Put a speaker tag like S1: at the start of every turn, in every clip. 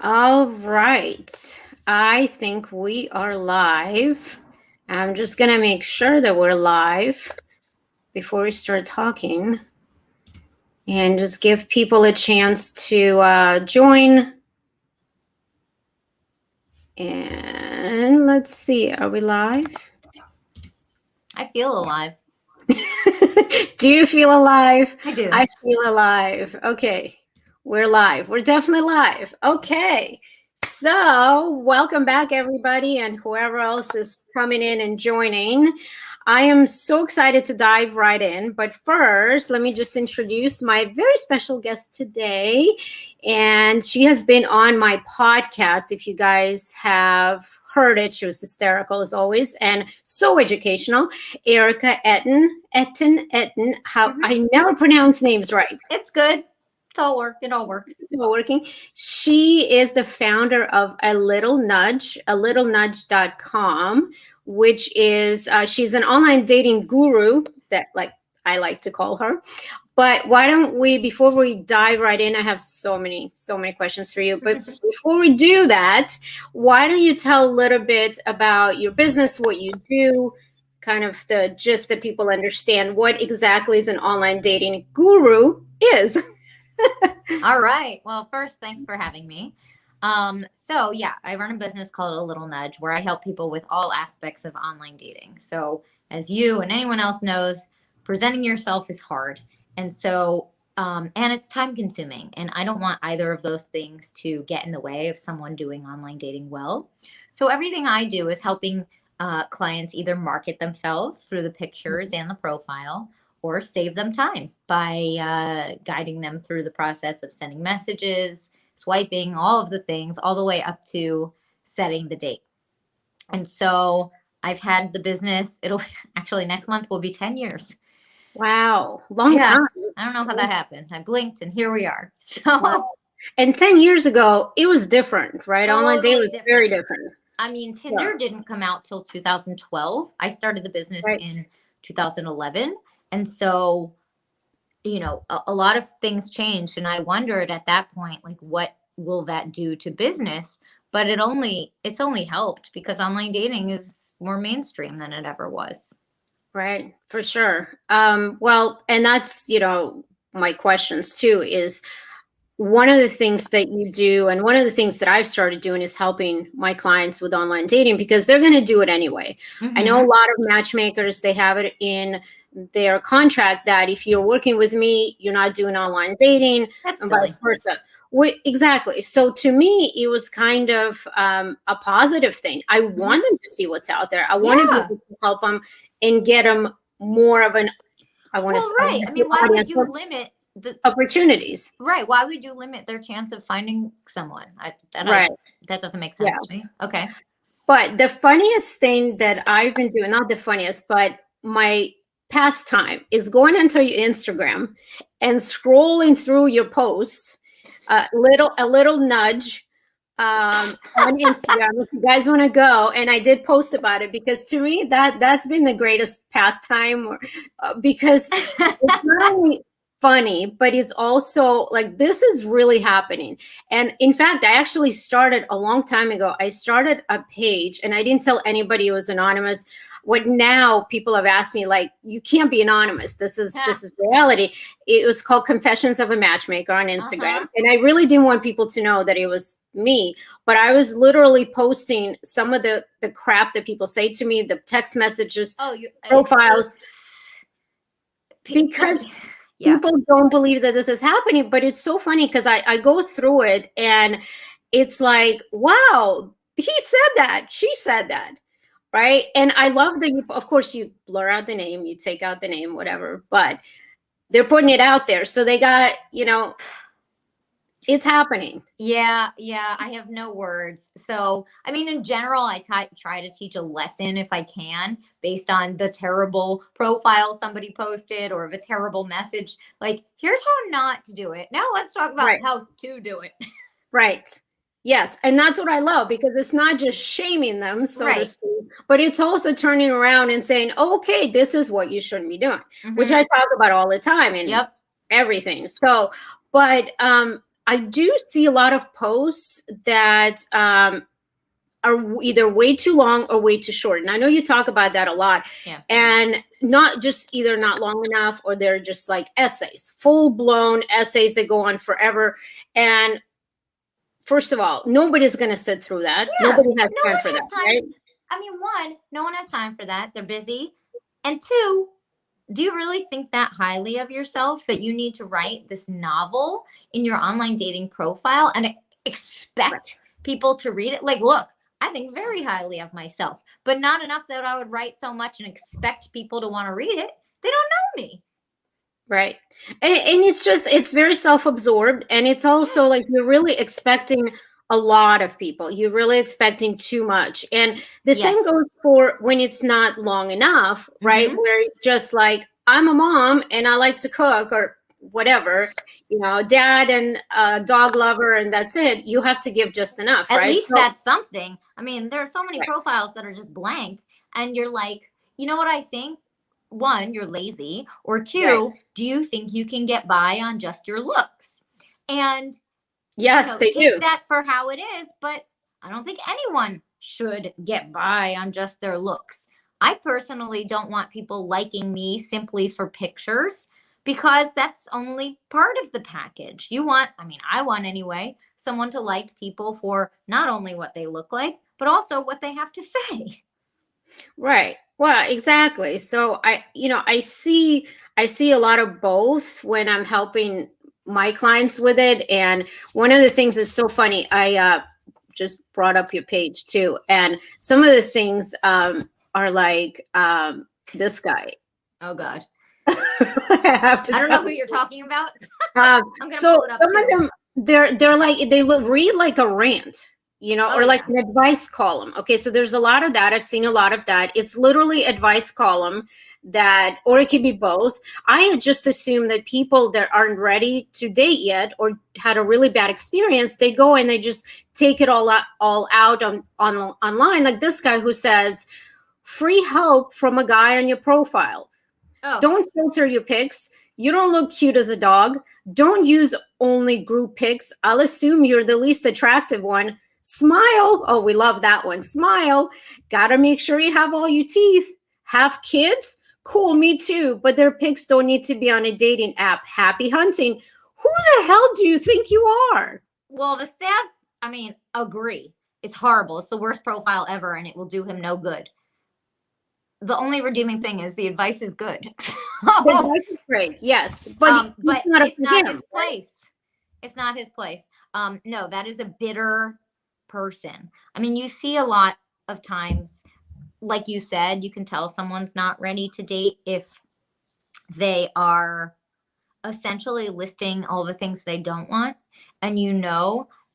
S1: All right. I think we are live. I'm just going to make sure that we're live before we start talking and just give people a chance to join. And let's see, are we live?
S2: I feel alive.
S1: Do you feel alive?
S2: I do.
S1: I feel alive. Okay. We're live. We're definitely live. Okay. So, welcome back, everybody, and whoever else is coming in and joining. I am so excited to dive right in. But first, let me just introduce my very special guest today. And she has been on my podcast. If you guys have heard it, she was hysterical as always and so educational. Erica Etten. How I never pronounce names right.
S2: It's good. It's all work. It all works.
S1: It's all working. She is the founder of A Little Nudge, alittle.nudge.com, which is she's an online dating guru that like I like to call her. But why don't we, before we dive right in, I have so many questions for you. But before we do that, why don't you tell a little bit about your business, what you do, kind of the gist that people understand what exactly is an online dating guru is.
S2: All right. Well, first, thanks for having me. So yeah, I run a business called A Little Nudge where I help people with all aspects of online dating. So as you and anyone else knows, presenting yourself is hard. And so, and it's time consuming. And I don't want either of those things to get in the way of someone doing online dating well. So everything I do is helping clients either market themselves through the pictures and the profile or save them time by guiding them through the process of sending messages, swiping, all of the things, all the way up to setting the date. And so I've had the business, it'll actually next month will be 10 years.
S1: Wow, long time.
S2: I don't know how that happened. I blinked and here we are. So,
S1: wow. And 10 years ago, it was different, right?
S2: Totally
S1: Online dating was
S2: different.
S1: very different.
S2: I mean, Tinder didn't come out till 2012. I started the business in 2011. And so, you know, a lot of things changed. And I wondered at that point, like, what will that do to business? But it's only helped because online dating is more mainstream than it ever was.
S1: Right, for sure. Well, and that's, my questions too is one of the things that you do, and one of the things that I've started doing is helping my clients with online dating because they're going to do it anyway. I know a lot of matchmakers, they have it in their contract that if you're working with me, you're not doing online dating, and vice versa. Exactly. So to me, it was kind of a positive thing. I want them to see what's out there. I wanted to help them and get them more of an, I want to say,
S2: right. I mean, why would you limit the
S1: opportunities?
S2: Right. Why would you limit their chance of finding someone? That doesn't make sense to me. Okay.
S1: But the funniest thing that I've been doing, not the funniest, but my pastime is going onto your Instagram and scrolling through your posts, a little nudge on Instagram if you guys want to go. And I did post about it because to me that's been the greatest pastime because it's not only funny, but it's also like this is really happening. And in fact, I actually started a long time ago. I started a page and I didn't tell anybody it was anonymous. What now people have asked me, like, you can't be anonymous. This is reality. It was called Confessions of a Matchmaker on Instagram. And I really didn't want people to know that it was me, but I was literally posting some of the crap that people say to me, the text messages, profiles, because people don't believe that this is happening. But it's so funny because I go through it and it's like, wow, he said that, she said that. Right. And I love that of course, you blur out the name, you take out the name, whatever, but they're putting it out there. So they got, it's happening.
S2: Yeah. I have no words. So, I mean, in general, I try to teach a lesson if I can, based on the terrible profile somebody posted or the terrible message. Like, here's how not to do it. Now let's talk about how to do it.
S1: Right. Yes. And that's what I love because it's not just shaming them, so to speak, but it's also turning around and saying, okay, this is what you shouldn't be doing, which I talk about all the time and everything. So, but I do see a lot of posts that are either way too long or way too short. And I know you talk about that a lot.
S2: Yeah.
S1: And not just either not long enough, or they're just like essays, full blown essays that go on forever. And first of all, nobody's going to sit through that.
S2: Yeah,
S1: Nobody has
S2: no
S1: time
S2: one
S1: for
S2: has
S1: that.
S2: time.
S1: Right?
S2: I mean, one, no one has time for that. They're busy. And two, do you really think that highly of yourself that you need to write this novel in your online dating profile and expect people to read it? Like, look, I think very highly of myself, but not enough that I would write so much and expect people to want to read it. They don't know me.
S1: Right. And it's very self-absorbed. And it's also like you're really expecting a lot of people. You're really expecting too much. And the same goes for when it's not long enough, right? Where it's just like, I'm a mom and I like to cook or whatever, dad and dog lover, and that's it. You have to give just enough,
S2: At
S1: right?
S2: least that's something. I mean, there are so many profiles that are just blank, and you're like, you know what I think? One, you're lazy, or two, do you think you can get by on just your looks? And
S1: yes, they
S2: take
S1: do
S2: that for how it is, but I don't think anyone should get by on just their looks. I personally don't want people liking me simply for pictures, because that's only part of the package. I want anyway, someone to like people for not only what they look like, but also what they have to say.
S1: Right. Well, exactly. So I see a lot of both when I'm helping my clients with it. And one of the things is so funny. I just brought up your page too, and some of the things are like this guy.
S2: Oh God.
S1: I
S2: don't know who you're talking about.
S1: I'm
S2: gonna
S1: so
S2: pull it up
S1: some
S2: too.
S1: of them they're like read like a rant, or like an advice column. Okay, so there's a lot of that. I've seen a lot of that. It's literally advice column that, or it could be both. I had just assumed that people that aren't ready to date yet or had a really bad experience, they go and they just take it all out on online. Like this guy who says, free help from a guy on your profile.
S2: Oh.
S1: Don't filter your pics. You don't look cute as a dog. Don't use only group pics. I'll assume you're the least attractive one. Smile. Oh, we love that one. Smile. Gotta make sure you have all your teeth. Have kids? Cool, me too. But their pics don't need to be on a dating app. Happy hunting. Who the hell do you think you are?
S2: Well, agree. It's horrible. It's the worst profile ever, and it will do him no good. The only redeeming thing is the advice is good.
S1: The advice is great, yes, but
S2: it's not his place. It's not his place. No, that is a bitter person. I mean, you see a lot of times, like you said, you can tell someone's not ready to date if they are essentially listing all the things they don't want, and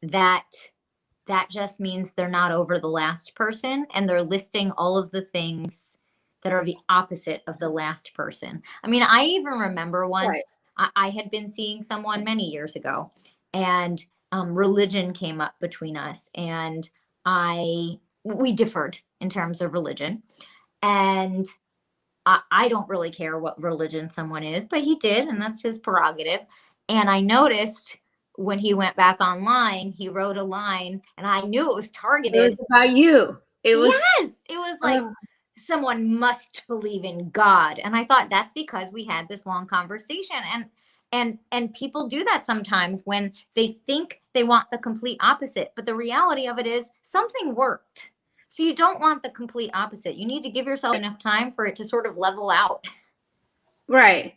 S2: that just means they're not over the last person, and they're listing all of the things that are the opposite of the last person. I mean, I even remember once I had been seeing someone many years ago, and religion came up between us, and we differed in terms of religion. And I don't really care what religion someone is, but he did, and that's his prerogative. And I noticed when he went back online, he wrote a line, and I knew it was targeted.
S1: It was about you. It was
S2: like, someone must believe in God. And I thought, that's because we had this long conversation. And people do that sometimes when they think they want the complete opposite. But the reality of it is something worked. So you don't want the complete opposite. You need to give yourself enough time for it to sort of level out.
S1: Right.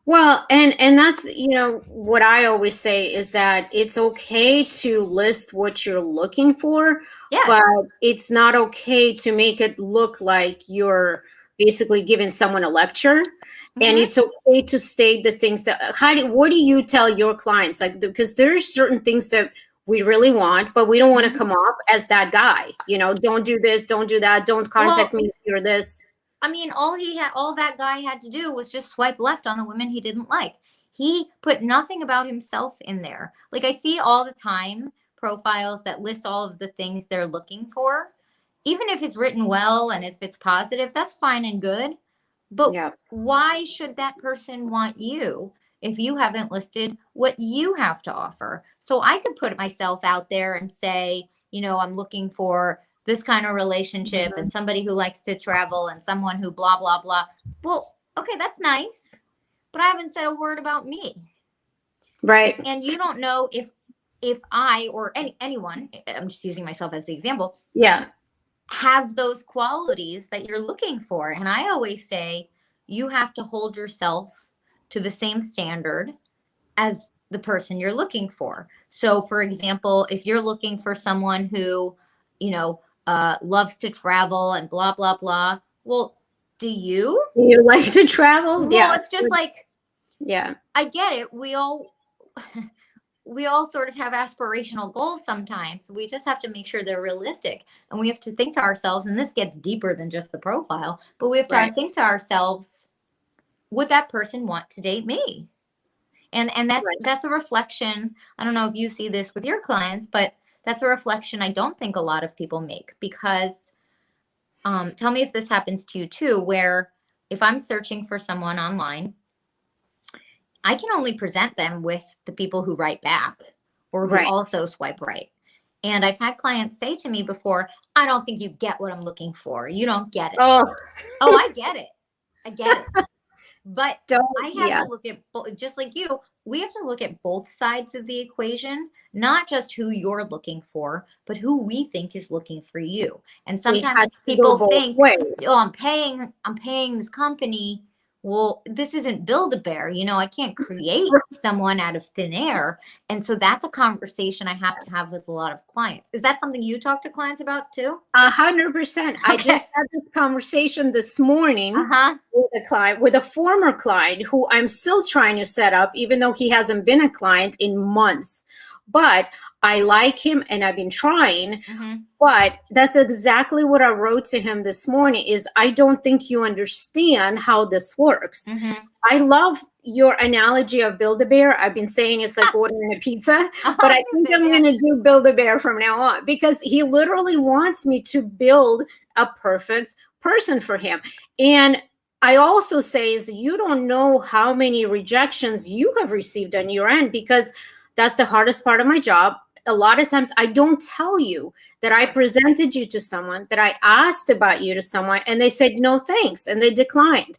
S1: Well, and that's, what I always say is that it's okay to list what you're looking for, but it's not okay to make it look like you're basically giving someone a lecture. And it's okay to state the things that, what do you tell your clients? Like, because there's certain things that we really want, but we don't want to come off as that guy. Don't do this, don't do that, don't contact me if you're this.
S2: I mean, all that guy had to do was just swipe left on the women he didn't like. He put nothing about himself in there. Like, I see all the time profiles that list all of the things they're looking for. Even if it's written well and if it's positive, that's fine and good. But why should that person want you if you haven't listed what you have to offer? So I could put myself out there and say, I'm looking for this kind of relationship and somebody who likes to travel and someone who blah, blah, blah. Well, okay, that's nice, but I haven't said a word about me.
S1: Right.
S2: And you don't know if I or anyone, I'm just using myself as the example,
S1: yeah,
S2: have those qualities that you're looking for. And I always say you have to hold yourself to the same standard as the person you're looking for. So for example, if you're looking for someone who, loves to travel and blah, blah, blah. Well, do you?
S1: You like to travel?
S2: Well,
S1: yeah.
S2: It's just like,
S1: yeah.
S2: I get it. We all sort of have aspirational goals sometimes. We just have to make sure they're realistic. And we have to think to ourselves, and this gets deeper than just the profile, but we have to think to ourselves, would that person want to date me? And that's a reflection. I don't know if you see this with your clients, but that's a reflection I don't think a lot of people make, because tell me if this happens to you too, where if I'm searching for someone online, I can only present them with the people who write back or who also swipe right. And I've had clients say to me before, I don't think you get what I'm looking for. You don't get it. Oh, I get it. I get it. But I have to look at, just like you, we have to look at both sides of the equation, not just who you're looking for, but who we think is looking for you. And sometimes people think, oh, I'm paying this company. Well, this isn't Build-A-Bear. I can't create someone out of thin air. And so that's a conversation I have to have with a lot of clients. Is that something you talk to clients about too?
S1: 100%. I just had this conversation this morning with a client, with a former client who I'm still trying to set up, even though he hasn't been a client in months. But I like him and I've been trying. But that's exactly what I wrote to him this morning is, I don't think you understand how this works. I love your analogy of Build-A-Bear. I've been saying it's like ordering a pizza, but I think I'm going to do Build-A-Bear from now on, because he literally wants me to build a perfect person for him. And I also say is, you don't know how many rejections you have received on your end, because that's the hardest part of my job. A lot of times I don't tell you that I presented you to someone, that I asked about you to someone, and they said, no, thanks. And they declined.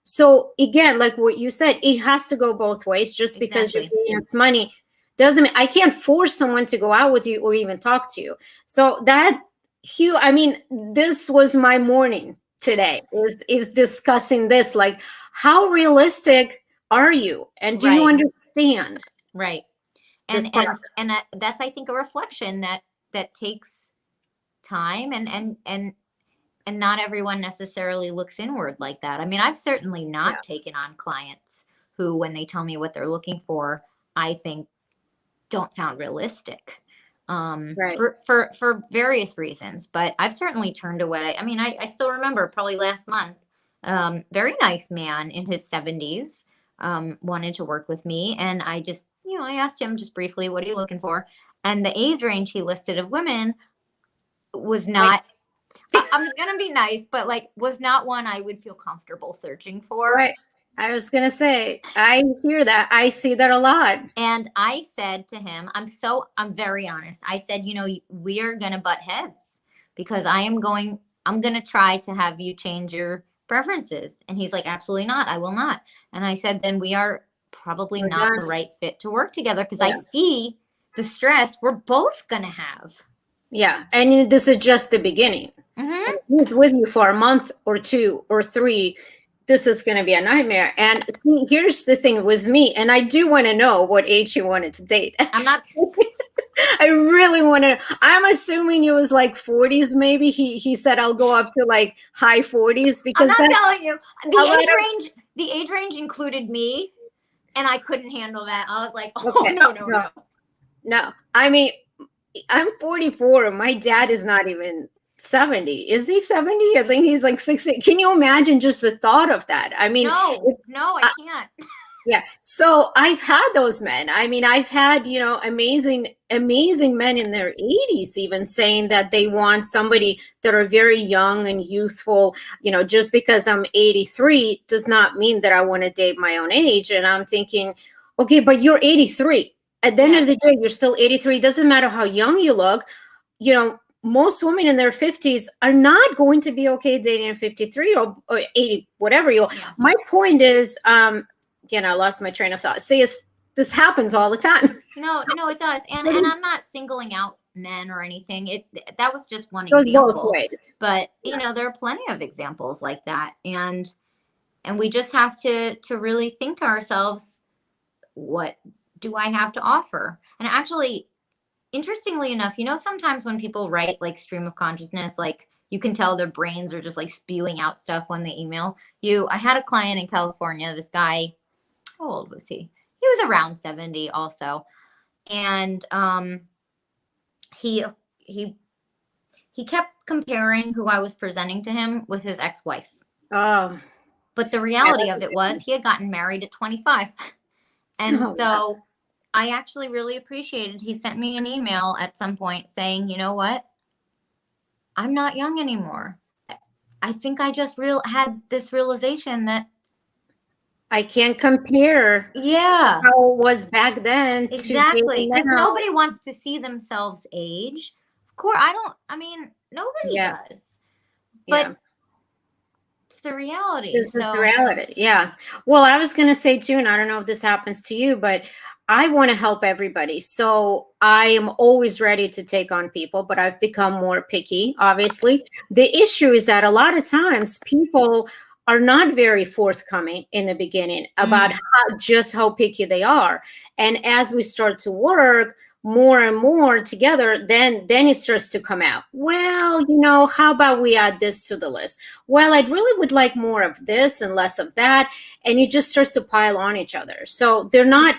S1: So again, like what you said, it has to go both ways. Just because you're giving us money doesn't mean I can't force someone to go out with you or even talk to you. So that, Hugh, I mean, this was my morning today, is discussing this, like, how realistic are you? And do you understand?
S2: Right. And that's, I think, a reflection that takes time, and not everyone necessarily looks inward like that. I mean, I've certainly not taken on clients who, when they tell me what they're looking for, I think don't sound realistic, for various reasons. But I've certainly turned away. I mean, I still remember probably last month, very nice man in his 70s, wanted to work with me. And I just, I asked him just briefly, what are you looking for? And the age range he listed of women was not, I'm going to be nice, but was not one I would feel comfortable searching for.
S1: Right. I was going to say, I hear that. I see that a lot.
S2: And I said to him, I'm very honest. I said, we are going to butt heads, because I'm going to try to have you change your preferences. And he's like, absolutely not. I will not. And I said, then we are probably not the right fit to work together, because I see the stress we're both going to have.
S1: Yeah. And this is just the beginning. He's with you for a month or 2 or 3. This is going to be a nightmare. And see, here's the thing with me, and I do want to know what age he wanted to date.
S2: I'm not.
S1: I really want to. I'm assuming it was like 40s. Maybe he said I'll go up to like high 40s, because
S2: I'm not telling you. The age range included me, and I couldn't handle that. I was like, no.
S1: I mean, I'm 44 and my dad is not even 70. Is he 70? I think he's like 60. Can you imagine just the thought of that? I mean,
S2: no, I can't.
S1: Yeah. So I've had those men. I mean, I've had, amazing, amazing men in their 80s even saying that they want somebody that are very young and youthful. Just because I'm 83 does not mean that I want to date my own age. And I'm thinking, okay, but you're 83. At the end of the day, you're still 83. It doesn't matter how young you look. Most women in their 50s are not going to be okay dating a 53 or 80, whatever you.
S2: Yeah.
S1: My point is, again, I lost my train of thought. See, this happens all the time.
S2: No, it does. And I'm not singling out men or anything. That was just one
S1: Goes both
S2: example.
S1: ways.
S2: But there are plenty of examples like that. And we just have to really think to ourselves, what do I have to offer? And actually, interestingly enough, sometimes when people write like stream of consciousness, like you can tell their brains are just like spewing out stuff when they email you. I had a client in California, this guy, how old was he? He was around 70 also. And he kept comparing who I was presenting to him with his ex-wife.
S1: Oh.
S2: But the reality of it was he had gotten married at 25. And so I actually really appreciated, he sent me an email at some point saying, you know what? I'm not young anymore. I think I just had this realization that
S1: I can't compare how it was back then.
S2: Exactly. Because nobody wants to see themselves age. Of course, nobody does. But it's the reality.
S1: This is the reality. Yeah. Well, I was going to say too, and I don't know if this happens to you, but I want to help everybody. So I am always ready to take on people, but I've become more picky, obviously. The issue is that a lot of times people are not very forthcoming in the beginning about how picky they are. And as we start to work more and more together, then it starts to come out. Well, how about we add this to the list? Well, I really would like more of this and less of that. And it just starts to pile on each other. So they're not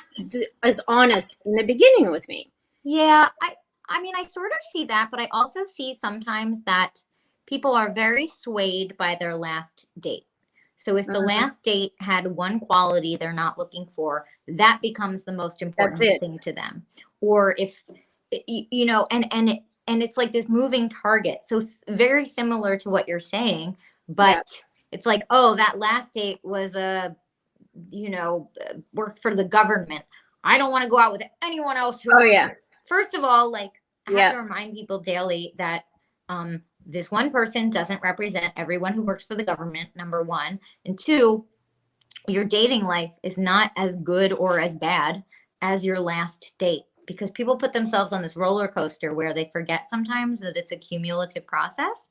S1: as honest in the beginning with me.
S2: Yeah, I sort of see that, but I also see sometimes that people are very swayed by their last date. So if the last date had one quality they're not looking for, that becomes the most important thing to them. Or if, and it's like this moving target. So very similar to what you're saying, but it's like, oh, that last date was worked for the government. I don't want to go out with anyone else who. First of all, like I have to remind people daily that this one person doesn't represent everyone who works for the government, number one. And two, your dating life is not as good or as bad as your last date, because people put themselves on this roller coaster where they forget sometimes that it's a cumulative process.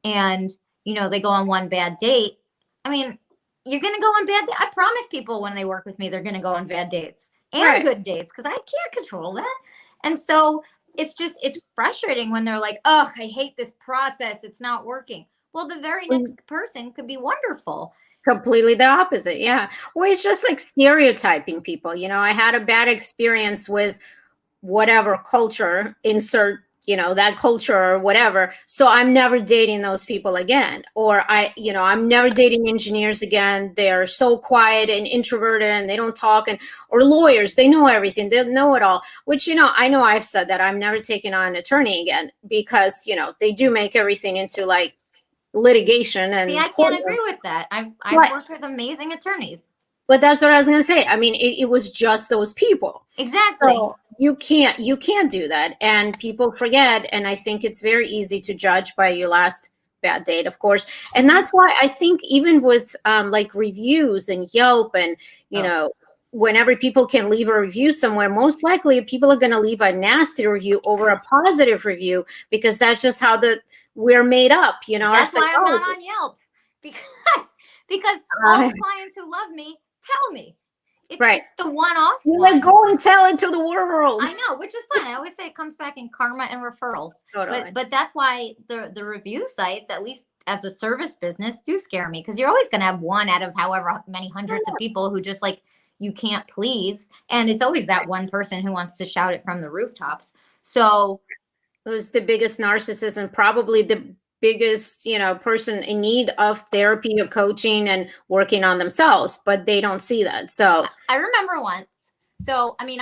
S2: And, they go on one bad date. I mean, you're going to go on bad dates. I promise people when they work with me, they're going to go on bad dates and good dates, because I can't control that. And so it's frustrating when they're like, oh, I hate this process. It's not working. Well, the very next person could be wonderful.
S1: Completely the opposite. Yeah. Well, it's just like stereotyping people. I had a bad experience with whatever culture, insert, that culture or whatever. So I'm never dating those people again. Or I'm never dating engineers again. They're so quiet and introverted and they don't talk. Or lawyers, they know everything. They know it all, which, I know I've said that I'm never taking on an attorney again because, they do make everything into like litigation. And
S2: see, I can't agree with that. I've worked with amazing attorneys.
S1: But that's what I was going to say. I mean, it was just those people.
S2: Exactly.
S1: So you can't do that. And people forget. And I think it's very easy to judge by your last bad date, of course. And that's why I think even with like reviews and Yelp and, whenever people can leave a review somewhere, most likely people are going to leave a nasty review over a positive review, because that's just how we're made up,
S2: That's why I'm not on Yelp, because all the clients who love me tell me. It's the one-off.
S1: You're like, go and tell it to the world.
S2: I know, which is fine. I always say it comes back in karma and referrals. Totally. But that's why the review sites, at least as a service business, do scare me, because you're always going to have one out of however many hundreds of people who just like you can't please, and it's always that one person who wants to shout it from the rooftops. So
S1: who's the biggest narcissist and probably the biggest, person in need of therapy or coaching and working on themselves, but they don't see that. So
S2: I remember once. So I mean,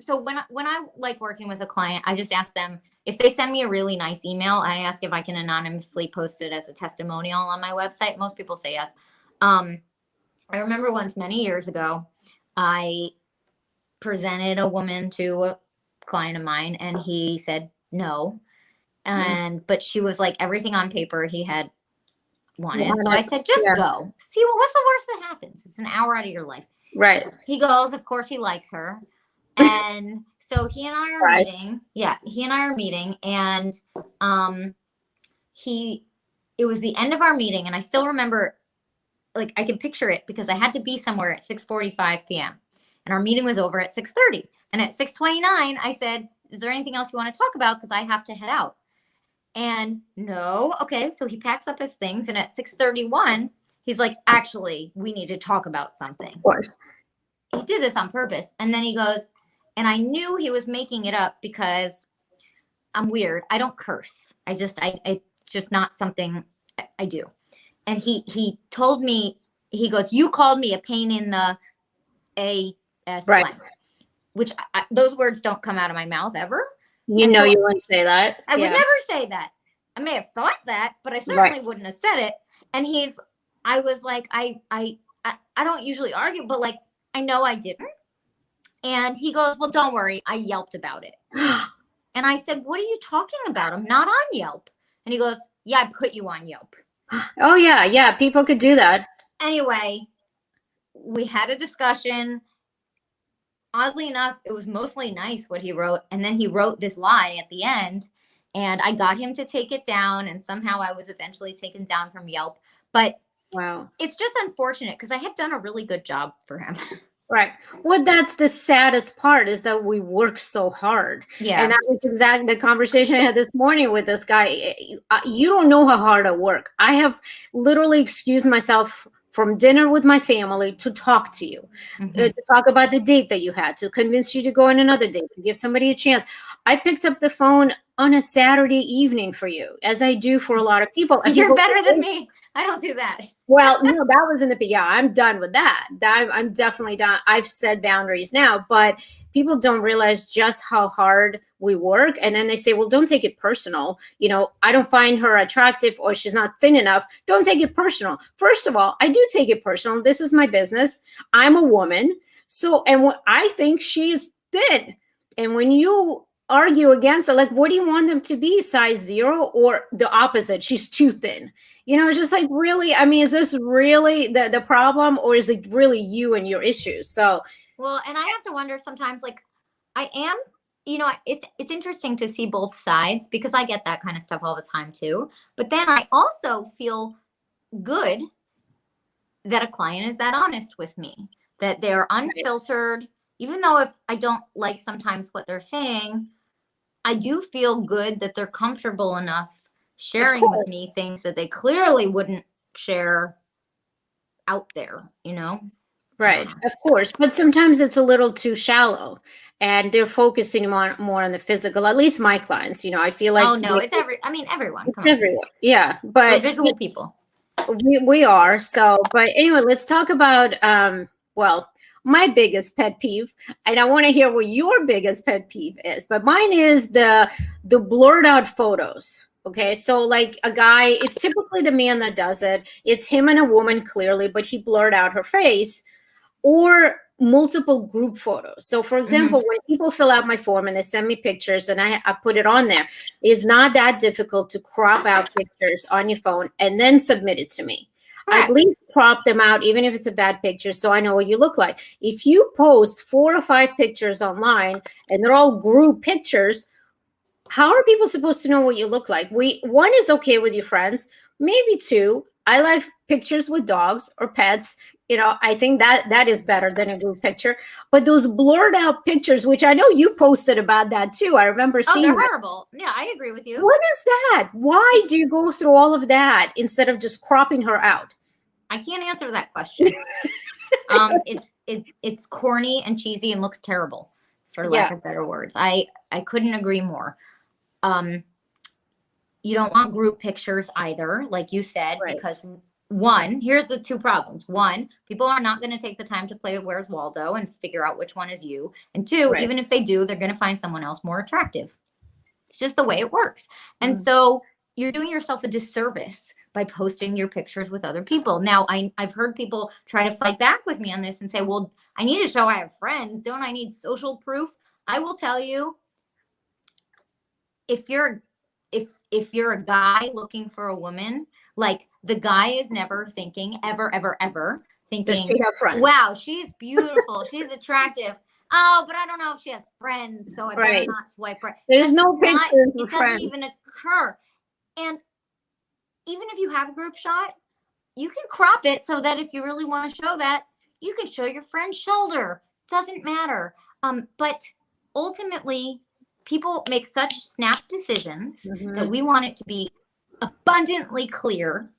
S2: when I like working with a client, I just ask them if they send me a really nice email. I ask if I can anonymously post it as a testimonial on my website. Most people say yes. I remember once many years ago, I presented a woman to a client of mine, and he said no. But she was like everything on paper he had wanted. So I said, just go. See, well, what's the worst that happens? It's an hour out of your life.
S1: Right.
S2: He goes, of course he likes her. And so he and I are meeting. Yeah, he and I are meeting. And it was the end of our meeting. And I still remember, like, I can picture it because I had to be somewhere at 6:45 p.m. And our meeting was over at 6:30. And at 6:29, I said, is there anything else you want to talk about? Because I have to head out. And no, okay. So he packs up his things. And at 6:31, he's like, actually, we need to talk about something.
S1: Of course.
S2: He did this on purpose. And then he goes, and I knew he was making it up because I'm weird. I don't curse. It's just not something I do. And he told me, he goes, you called me a pain in the ass,
S1: right.
S2: Which those words don't come out of my mouth ever.
S1: You wouldn't say that.
S2: I would never say that. I may have thought that, but I certainly wouldn't have said it. And I was like, I don't usually argue, but like, I know I didn't. And he goes, well, don't worry. I Yelped about it. And I said, what are you talking about? I'm not on Yelp. And he goes, yeah, I put you on Yelp.
S1: Oh, yeah. Yeah. People could do that.
S2: Anyway, we had a discussion. Oddly enough, it was mostly nice what he wrote. And then he wrote this lie at the end. And I got him to take it down. And somehow I was eventually taken down from Yelp. But
S1: wow,
S2: it's just unfortunate because I had done a really good job for him.
S1: Right. Well, that's the saddest part is that we work so hard.
S2: Yeah.
S1: And that was exactly the conversation I had this morning with this guy. You don't know how hard I work. I have literally excused myself from dinner with my family to talk to you, to talk about the date that you had, to convince you to go on another date, to give somebody a chance. I picked up the phone on a Saturday evening for you, as I do for a lot of people. And
S2: you're better than me. I don't do that.
S1: Well, no, that was in the, yeah, I'm done with that. I'm definitely done. I've set boundaries now, but people don't realize just how hard we work. And then they say, well, don't take it personal. I don't find her attractive or she's not thin enough. Don't take it personal. First of all, I do take it personal. This is my business. I'm a woman. So, and what I think she's thin. And when you argue against it, like, what do you want them to be, size 0 or the opposite? She's too thin. It's just like, really, I mean, is this really the problem, or is it really you and your issues? So,
S2: well, and I have to wonder sometimes, like, I am, it's interesting to see both sides because I get that kind of stuff all the time too. But then I also feel good that a client is that honest with me, that they're unfiltered, even though if I don't like sometimes what they're saying, I do feel good that they're comfortable enough sharing with me things that they clearly wouldn't share out there,
S1: Right, of course. But sometimes it's a little too shallow and they're focusing more on the physical, at least my clients, I feel like.
S2: Oh, no, it's everyone.
S1: It's everyone. Yeah. But
S2: we're visual people.
S1: We are. So, but anyway, let's talk about, my biggest pet peeve, and I want to hear what your biggest pet peeve is, but mine is the blurred out photos. Okay, so like a guy, it's typically the man that does it. It's him and a woman clearly, but he blurred out her face, or multiple group photos. So for example, when people fill out my form and they send me pictures and I put it on there, it's not that difficult to crop out pictures on your phone and then submit it to me. I at least crop them out, even if it's a bad picture, so I know what you look like. If you post 4 or 5 pictures online and they're all group pictures, how are people supposed to know what you look like? One is okay with your friends, maybe 2. I like pictures with dogs or pets. I think that is better than a group picture. But those blurred out pictures, which I know you posted about that too. I remember seeing.
S2: Oh, they're horrible. Yeah, I agree with you.
S1: What is that? Why do you go through all of that instead of just cropping her out?
S2: I can't answer that question. It's corny and cheesy and looks terrible, for lack of better words. I couldn't agree more. You don't want group pictures either, like you said,
S1: Right.
S2: because one, here's the two problems. One, people are not going to take the time to play with Where's Waldo and figure out which one is you. And two,
S1: Right.
S2: even if they do, they're going to find someone else more attractive. It's just the way it works. And
S1: Mm.
S2: so you're doing yourself a disservice by posting your pictures with other people. Now, I've heard people try to fight back with me on this and say, well, I need to show I have friends. Don't I need social proof? I will tell you, if you're a guy looking for a woman, like, the guy is never thinking, ever thinking,
S1: Does she have friends?
S2: wow, she's beautiful, she's attractive. Oh, but I don't know if she has friends, so I better
S1: Right.
S2: not swipe right.
S1: There's
S2: That's
S1: no
S2: not-
S1: pictures
S2: It
S1: of
S2: doesn't
S1: friends.
S2: even occur. And even if you have a group shot, you can crop it so that if you really want to show that, you can show your friend's shoulder. Doesn't matter. But ultimately, people make such snap decisions that we want it to be abundantly clear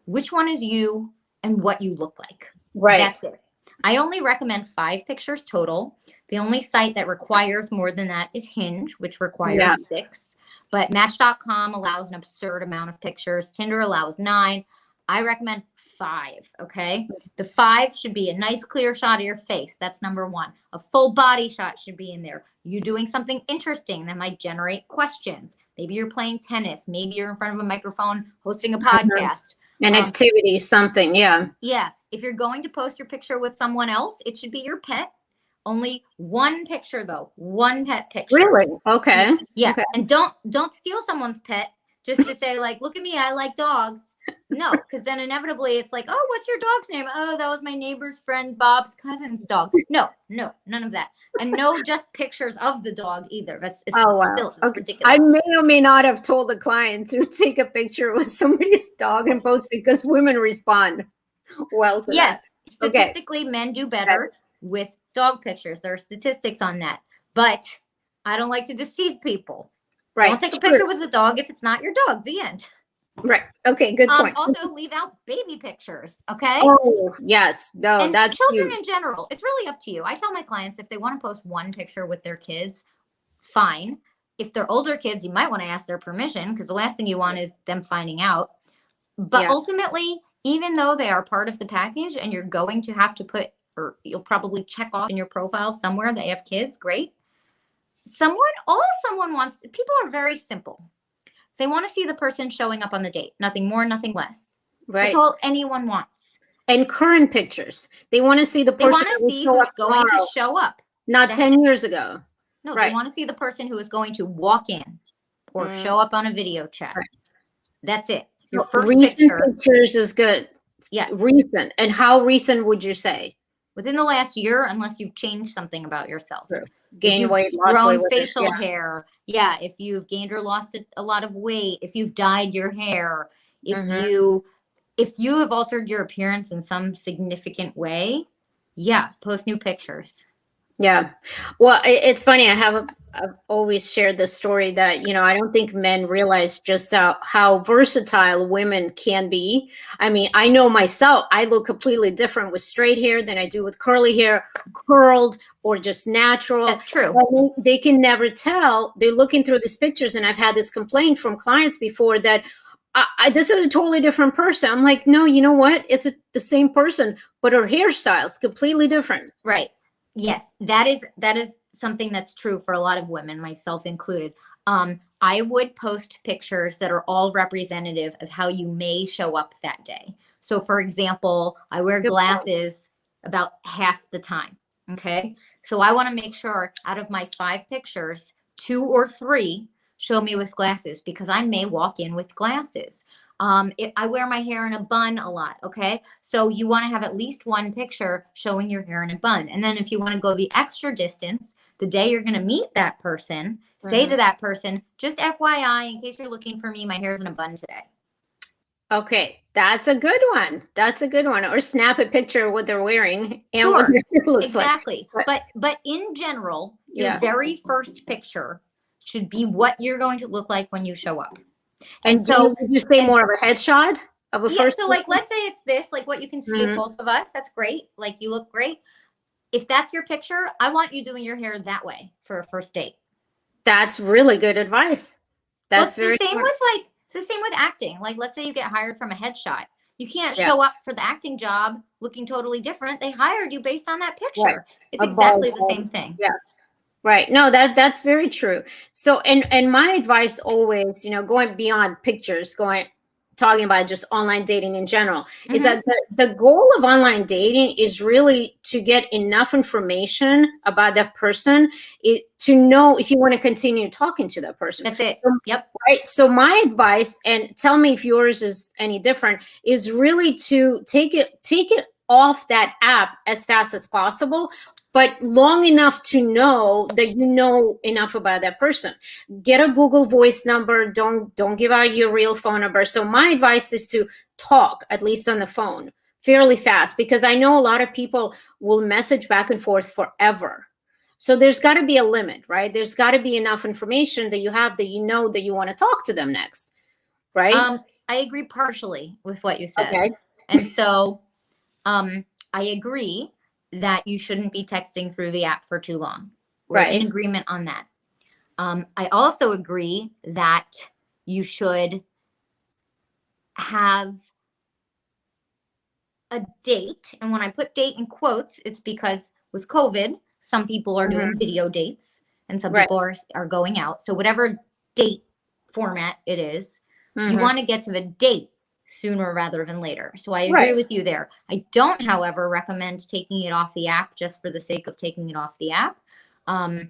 S2: which one is you and what you look like.
S1: Right.
S2: That's it. I only recommend 5 pictures total. The only site that requires more than that is Hinge, which requires 6. But Match.com allows an absurd amount of pictures. Tinder allows 9. I recommend 5, okay? The 5 should be a nice clear shot of your face. That's number 1. A full body shot should be in there. You doing something interesting that might generate questions. Maybe you're playing tennis. Maybe you're in front of a microphone hosting a podcast.
S1: An activity, something, yeah.
S2: Yeah. If you're going to post your picture with someone else, it should be your pet. Only one picture, though. One pet picture.
S1: Really? Okay.
S2: Yeah.
S1: Okay.
S2: And don't steal someone's pet just to say, like, look at me, I like dogs. No, because then inevitably it's like, oh, what's your dog's name? Oh, that was my neighbor's friend Bob's cousin's dog. No, none of that. And no just pictures of the dog either. It's still ridiculous.
S1: I may or may not have told the client to take a picture with somebody's dog and post it, because women respond well to that.
S2: Statistically, men do better with dog pictures. There are statistics on that. But I don't like to deceive people.
S1: Right.
S2: Don't take a picture with a dog if it's not your dog. The end.
S1: Right. Okay. Good point.
S2: Also, leave out baby pictures. Okay.
S1: Oh, yes. No,
S2: and
S1: that's
S2: children
S1: huge.
S2: in general. It's really up to you. I tell my clients, if they want to post one picture with their kids, fine. If they're older kids, you might want to ask their permission, because the last thing you want is them finding out. But ultimately, even though they are part of the package and you're going to have to put, or you'll probably check off in your profile somewhere that you have kids, great. All someone wants, people are very simple. They want to see the person showing up on the date. Nothing more, nothing less.
S1: Right.
S2: That's all anyone wants.
S1: And current pictures. They want to see the person
S2: they want to see who's going to show up.
S1: Not 10 years ago.
S2: No, they want to see the person who is going to walk in or show up on a video chat. Right. That's it. Your first
S1: recent pictures is good.
S2: Yeah.
S1: Recent. And how recent would you say?
S2: Within the last year, unless you've changed something about yourself.
S1: Sure. Gained weight, lost
S2: grown
S1: weight,
S2: facial hair. Yeah. If you've gained or lost a lot of weight, if you've dyed your hair, if you have altered your appearance in some significant way, post new pictures.
S1: Yeah. Well, it's funny. I've always shared this story that, I don't think men realize just how versatile women can be. I mean, I know myself, I look completely different with straight hair than I do with curly hair, curled or just natural.
S2: That's true.
S1: They can never tell. They're looking through these pictures, and I've had this complaint from clients before that this is a totally different person. I'm like, no, you know what? It's the same person, but her hairstyle is completely different.
S2: Right. Yes, that is something that's true for a lot of women, myself included. I would post pictures that are all representative of how you may show up that day. So, for example, I wear glasses about half the time. Okay. So I want to make sure out of my 5 pictures, 2 or 3 show me with glasses, because I may walk in with glasses. I wear my hair in a bun a lot. Okay. So you want to have at least one picture showing your hair in a bun. And then if you want to go the extra distance, the day you're going to meet that person, say to that person, just FYI, in case you're looking for me, my hair's in a bun today.
S1: Okay. That's a good one. Or snap a picture of what they're wearing and what their hair looks
S2: exactly. Like. But in general, your very first picture should be what you're going to look like when you show up.
S1: And so would you say more of a headshot of a first?
S2: So like, let's say it's this, like what you can see of both of us. That's great. Like, you look great. If that's your picture, I want you doing your hair that way for a first date.
S1: That's really good advice. That's
S2: very the same
S1: smart.
S2: with like It's the same with acting. Like, let's say you get hired from a headshot. You can't
S1: Yeah.
S2: show up for the acting job looking totally different. They hired you based on that picture.
S1: Right.
S2: It's
S1: A
S2: exactly
S1: bald
S2: the
S1: head.
S2: same thing.
S1: Yeah. Right. No, that's very true. So, and my advice always, going beyond pictures, talking about just online dating in general, is that the goal of online dating is really to get enough information about that person to know if you want to continue talking to that person.
S2: That's it. Yep.
S1: Right. So my advice, and tell me if yours is any different, is really to take it off that app as fast as possible, but long enough to know that you know enough about that person. Get a Google Voice number. Don't give out your real phone number. So my advice is to talk, at least on the phone, fairly fast, because I know a lot of people will message back and forth forever. So there's got to be a limit, right? There's got to be enough information that you have that you know that you want to talk to them next, right?
S2: I agree partially with what you said.
S1: Okay.
S2: And so I agree that you shouldn't be texting through the app for too long. We're in agreement on that. I also agree that you should have a date. And when I put date in quotes, it's because with COVID, some people are doing video dates and some people are going out. So whatever date format it is, you want to get to the date sooner rather than later. So I agree with you there. I don't, however, recommend taking it off the app just for the sake of taking it off the app. I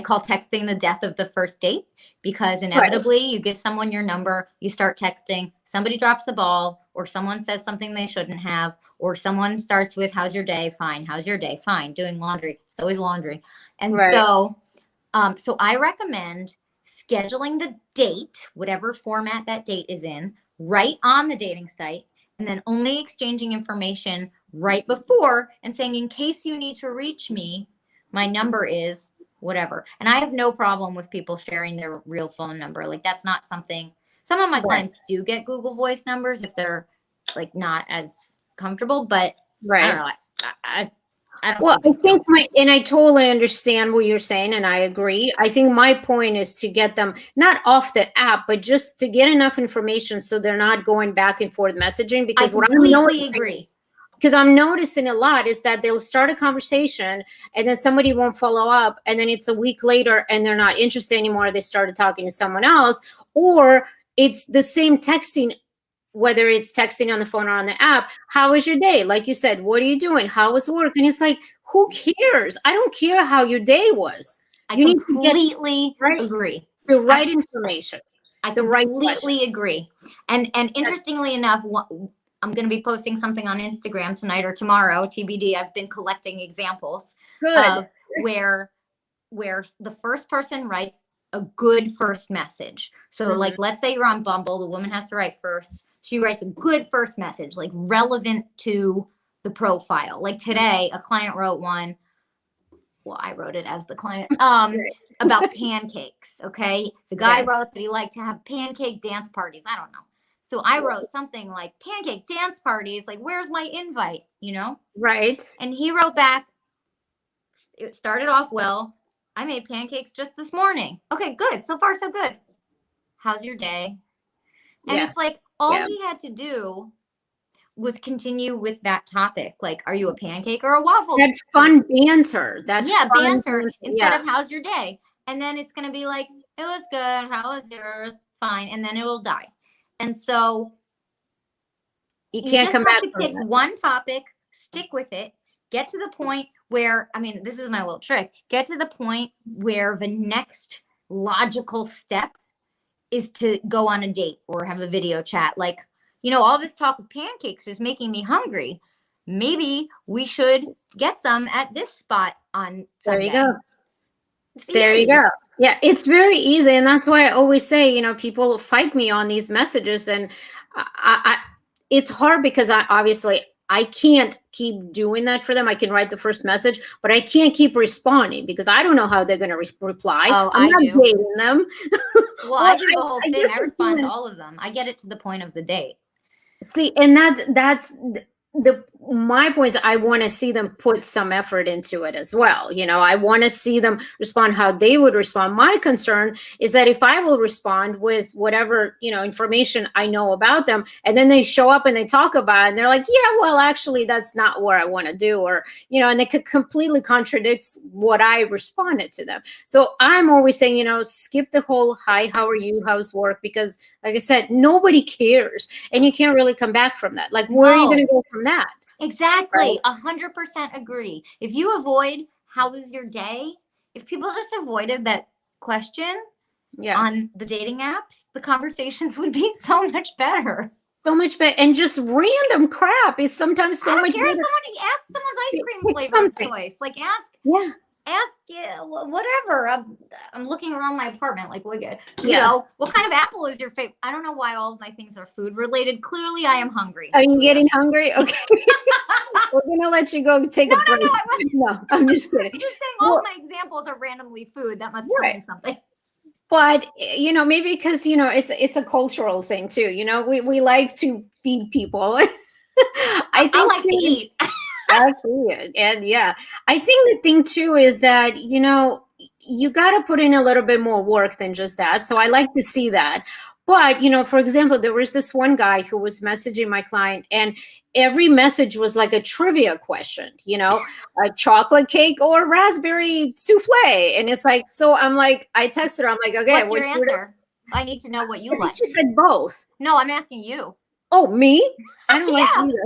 S2: call texting the death of the first date, because inevitably you give someone your number, you start texting, somebody drops the ball, or someone says something they shouldn't have, or someone starts with, how's your day? Fine. How's your day? Fine. Doing laundry. It's always laundry. And so I recommend scheduling the date, whatever format that date is in, right on the dating site, and then only exchanging information right before and saying, in case you need to reach me, my number is whatever. And I have no problem with people sharing their real phone number. Like, that's not something, some of my clients do get Google Voice numbers if they're like not as comfortable, but I don't know. I don't
S1: and I totally understand what you're saying, and I agree. I think my point is to get them not off the app, but just to get enough information so they're not going back and forth messaging. Because
S2: I completely agree.
S1: Because I'm noticing a lot is that they'll start a conversation and then somebody won't follow up, and then it's a week later and they're not interested anymore. They started talking to someone else, or it's the same texting, whether it's texting on the phone or on the app. How was your day? Like you said, what are you doing? How was work? And it's like, who cares? I don't care how your day was.
S2: You completely agree.
S1: The right information.
S2: I completely agree. And interestingly enough, I'm going to be posting something on Instagram tonight or tomorrow, TBD. I've been collecting examples of where the first person writes a good first message. So like, let's say you're on Bumble, the woman has to write first. She writes a good first message, like relevant to the profile. Like today, a client wrote one. Well, I wrote it as the client, about pancakes. Okay. The guy wrote that he liked to have pancake dance parties. I don't know. So I wrote something like, pancake dance parties, like, where's my invite, you know?
S1: Right.
S2: And he wrote back, it started off well. I made pancakes just this morning. Okay, good. So far, so good. How's your day? And it's like, all he had to do was continue with that topic. Like, are you a pancake or a waffle?
S1: That's fun banter.
S2: Banter instead of how's your day? And then it's going to be like, it was good. How was yours? Fine. And then it will die. And so
S1: you can't come back
S2: to pick one topic, stick with it, get to the point where, I mean, this is my little trick, get to the point where the next logical step is to go on a date or have a video chat. Like, you know, all this talk of pancakes is making me hungry. Maybe we should get some at this spot on Sunday.
S1: There you go. There you go. Yeah, it's very easy. And that's why I always say, you know, people fight me on these messages. And it's hard because I can't keep doing that for them. I can write the first message, but I can't keep responding because I don't know how they're going to reply. I'm not dating them.
S2: Well, I do the whole thing. I respond to all of them. I get it to the point of the date.
S1: See, and that's my point is I want to see them put some effort into it as well. I want to see them respond how they would respond. My concern is that if I will respond with whatever, information I know about them, and then they show up and they talk about it and they're like, yeah, well, actually, that's not what I want to do. Or, and they could completely contradict what I responded to them. So I'm always saying, skip the whole, hi, how are you? How's work? Because like I said, nobody cares. And you can't really come back from that. Like, where are you going to go from that?
S2: Exactly. 100% agree. If you avoid, how was your day? If people just avoided that question on the dating apps, the conversations would be so much better.
S1: So much better. And just random crap is sometimes so much better.
S2: Ask someone's ice cream flavor of choice. Like ask whatever. I'm looking around my apartment like, what kind of apple is your favorite? I don't know why all of my things are food related. Clearly I am hungry.
S1: Are you getting hungry? Okay. We're gonna let you go take a break. No, I'm just kidding.
S2: I'm just saying all of my examples are randomly food. That must tell me something.
S1: But maybe because it's a cultural thing too. We like to feed people.
S2: I like to eat.
S1: Absolutely. And yeah, I think the thing too is that, you got to put in a little bit more work than just that. So I like to see that. But, for example, there was this one guy who was messaging my client and every message was like a trivia question, a chocolate cake or raspberry souffle. And it's like, so I'm like, I texted her, I'm like, okay.
S2: What's your answer? I need to know what you like.
S1: She said both.
S2: No, I'm asking you.
S1: Oh, me? I don't like either.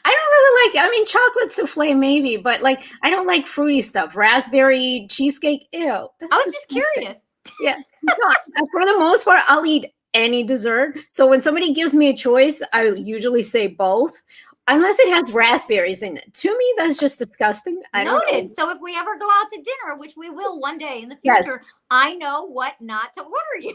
S1: I don't really like, chocolate souffle maybe, but like, I don't like fruity stuff. Raspberry cheesecake, ew.
S2: I was just curious.
S1: Yeah. For the most part, I'll eat any dessert. So when somebody gives me a choice, I usually say both, unless it has raspberries in it. To me, that's just disgusting.
S2: Noted. So if we ever go out to dinner, which we will one day in the future, I know what not to order you.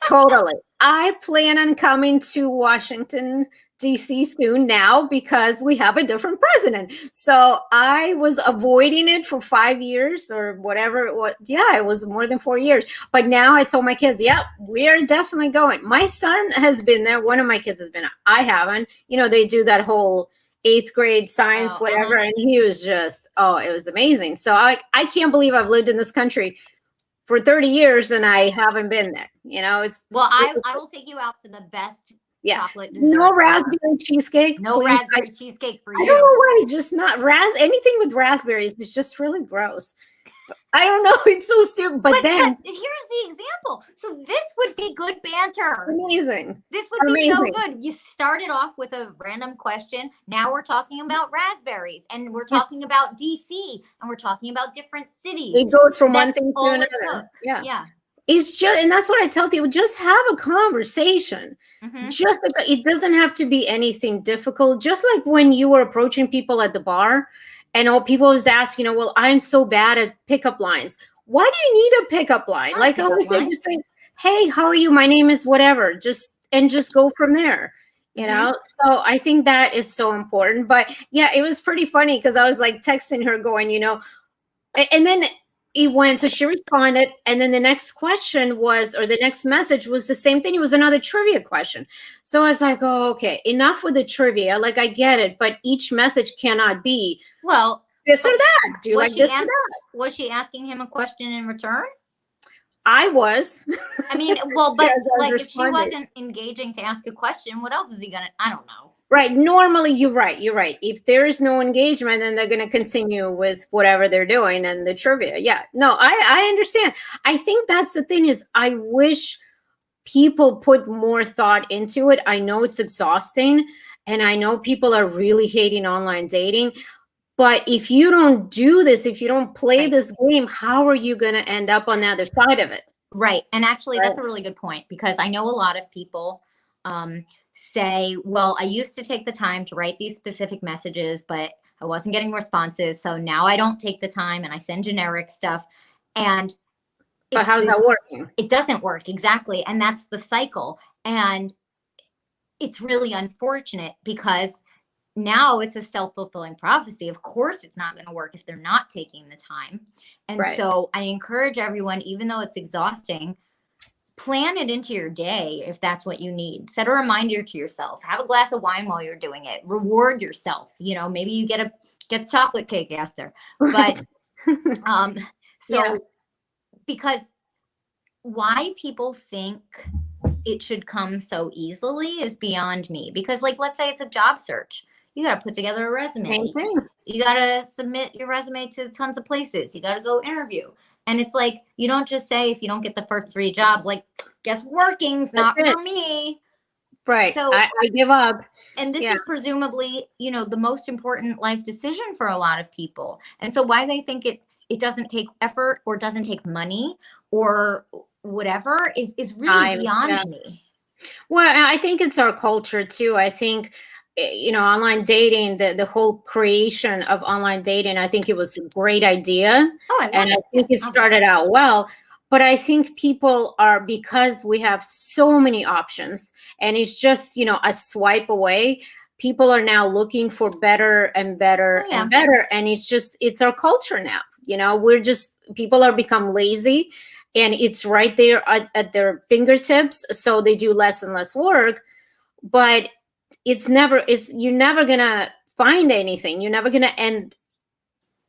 S1: Totally. I plan on coming to Washington, D.C. soon now because we have a different president. So I was avoiding it for 5 years or whatever it was. Yeah, it was more than 4 years. But now I told my kids, yep, we're definitely going. My son has been there. One of my kids has been. I haven't. They do that whole 8th grade science, whatever. And he was just, it was amazing. So I can't believe I've lived in this country for 30 years and I haven't been there.
S2: I will take you out to the best chocolate dessert.
S1: No raspberry cheesecake.
S2: No raspberry cheesecake for you.
S1: I don't know why, just not anything with raspberries is just really gross. I don't know. It's so stupid. But then
S2: here's the example. So this would be good banter.
S1: Amazing.
S2: This would be so good. You started off with a random question. Now we're talking about raspberries and we're talking about DC and we're talking about different cities.
S1: It goes from one thing to another. Yeah. It's just, and that's what I tell people, just have a conversation. Mm-hmm. It doesn't have to be anything difficult. Just like when you were approaching people at the bar and all people always ask, well, I'm so bad at pickup lines. Why do you need a pickup line? Like I always say, just say, hey, how are you? My name is whatever. Just go from there. So I think that is so important. But yeah, it was pretty funny because I was like texting her going, and then it went, so she responded, and then the next question was, or the next message was the same thing. It was another trivia question. So I was like, oh, okay, enough with the trivia. Like, I get it, but each message cannot be,
S2: well,
S1: this or that. Do you like this or that?
S2: Was she asking him a question in return?
S1: I was.
S2: I mean, well, but like if she wasn't engaging to ask a question, what else is he gonna? I don't know.
S1: Right. Normally, you're right. If there is no engagement, then they're going to continue with whatever they're doing and the trivia. Yeah. No, I understand. I think that's the thing is I wish people put more thought into it. I know it's exhausting and I know people are really hating online dating. But if you don't do this, if you don't play this game, how are you going to end up on the other side of it?
S2: Right. And actually, that's a really good point because I know a lot of people say, well, I used to take the time to write these specific messages, but I wasn't getting responses. So now I don't take the time and I send generic stuff. But
S1: how's that working?
S2: It doesn't work. Exactly. And that's the cycle. And it's really unfortunate because now it's a self-fulfilling prophecy. Of course, it's not going to work if they're not taking the time. And so I encourage everyone, even though it's exhausting, plan it into your day if that's what you need. Set a reminder to yourself. Have a glass of wine while you're doing it. Reward yourself. Maybe you get chocolate cake after.
S1: Right.
S2: But
S1: Yeah.
S2: because why people think it should come so easily is beyond me. Because let's say it's a job search. You got to put together a resume.
S1: Same thing.
S2: You got to submit your resume to tons of places. You got to go interview. And it's you don't just say, if you don't get the first 3 jobs, guess working's not for me.
S1: Right.
S2: So
S1: I give up.
S2: And this is presumably, the most important life decision for a lot of people. And so why they think it doesn't take effort or doesn't take money or whatever is really beyond me.
S1: Well, I think it's our culture too. I think, online dating, the whole creation of online dating, I think it was a great idea. And I think it started out well. But I think people because we have so many options and it's just, a swipe away, people are now looking for better and better and better. And it's our culture now. People are become lazy and it's right there at their fingertips. So they do less and less work, but you're never gonna find anything. You're never gonna end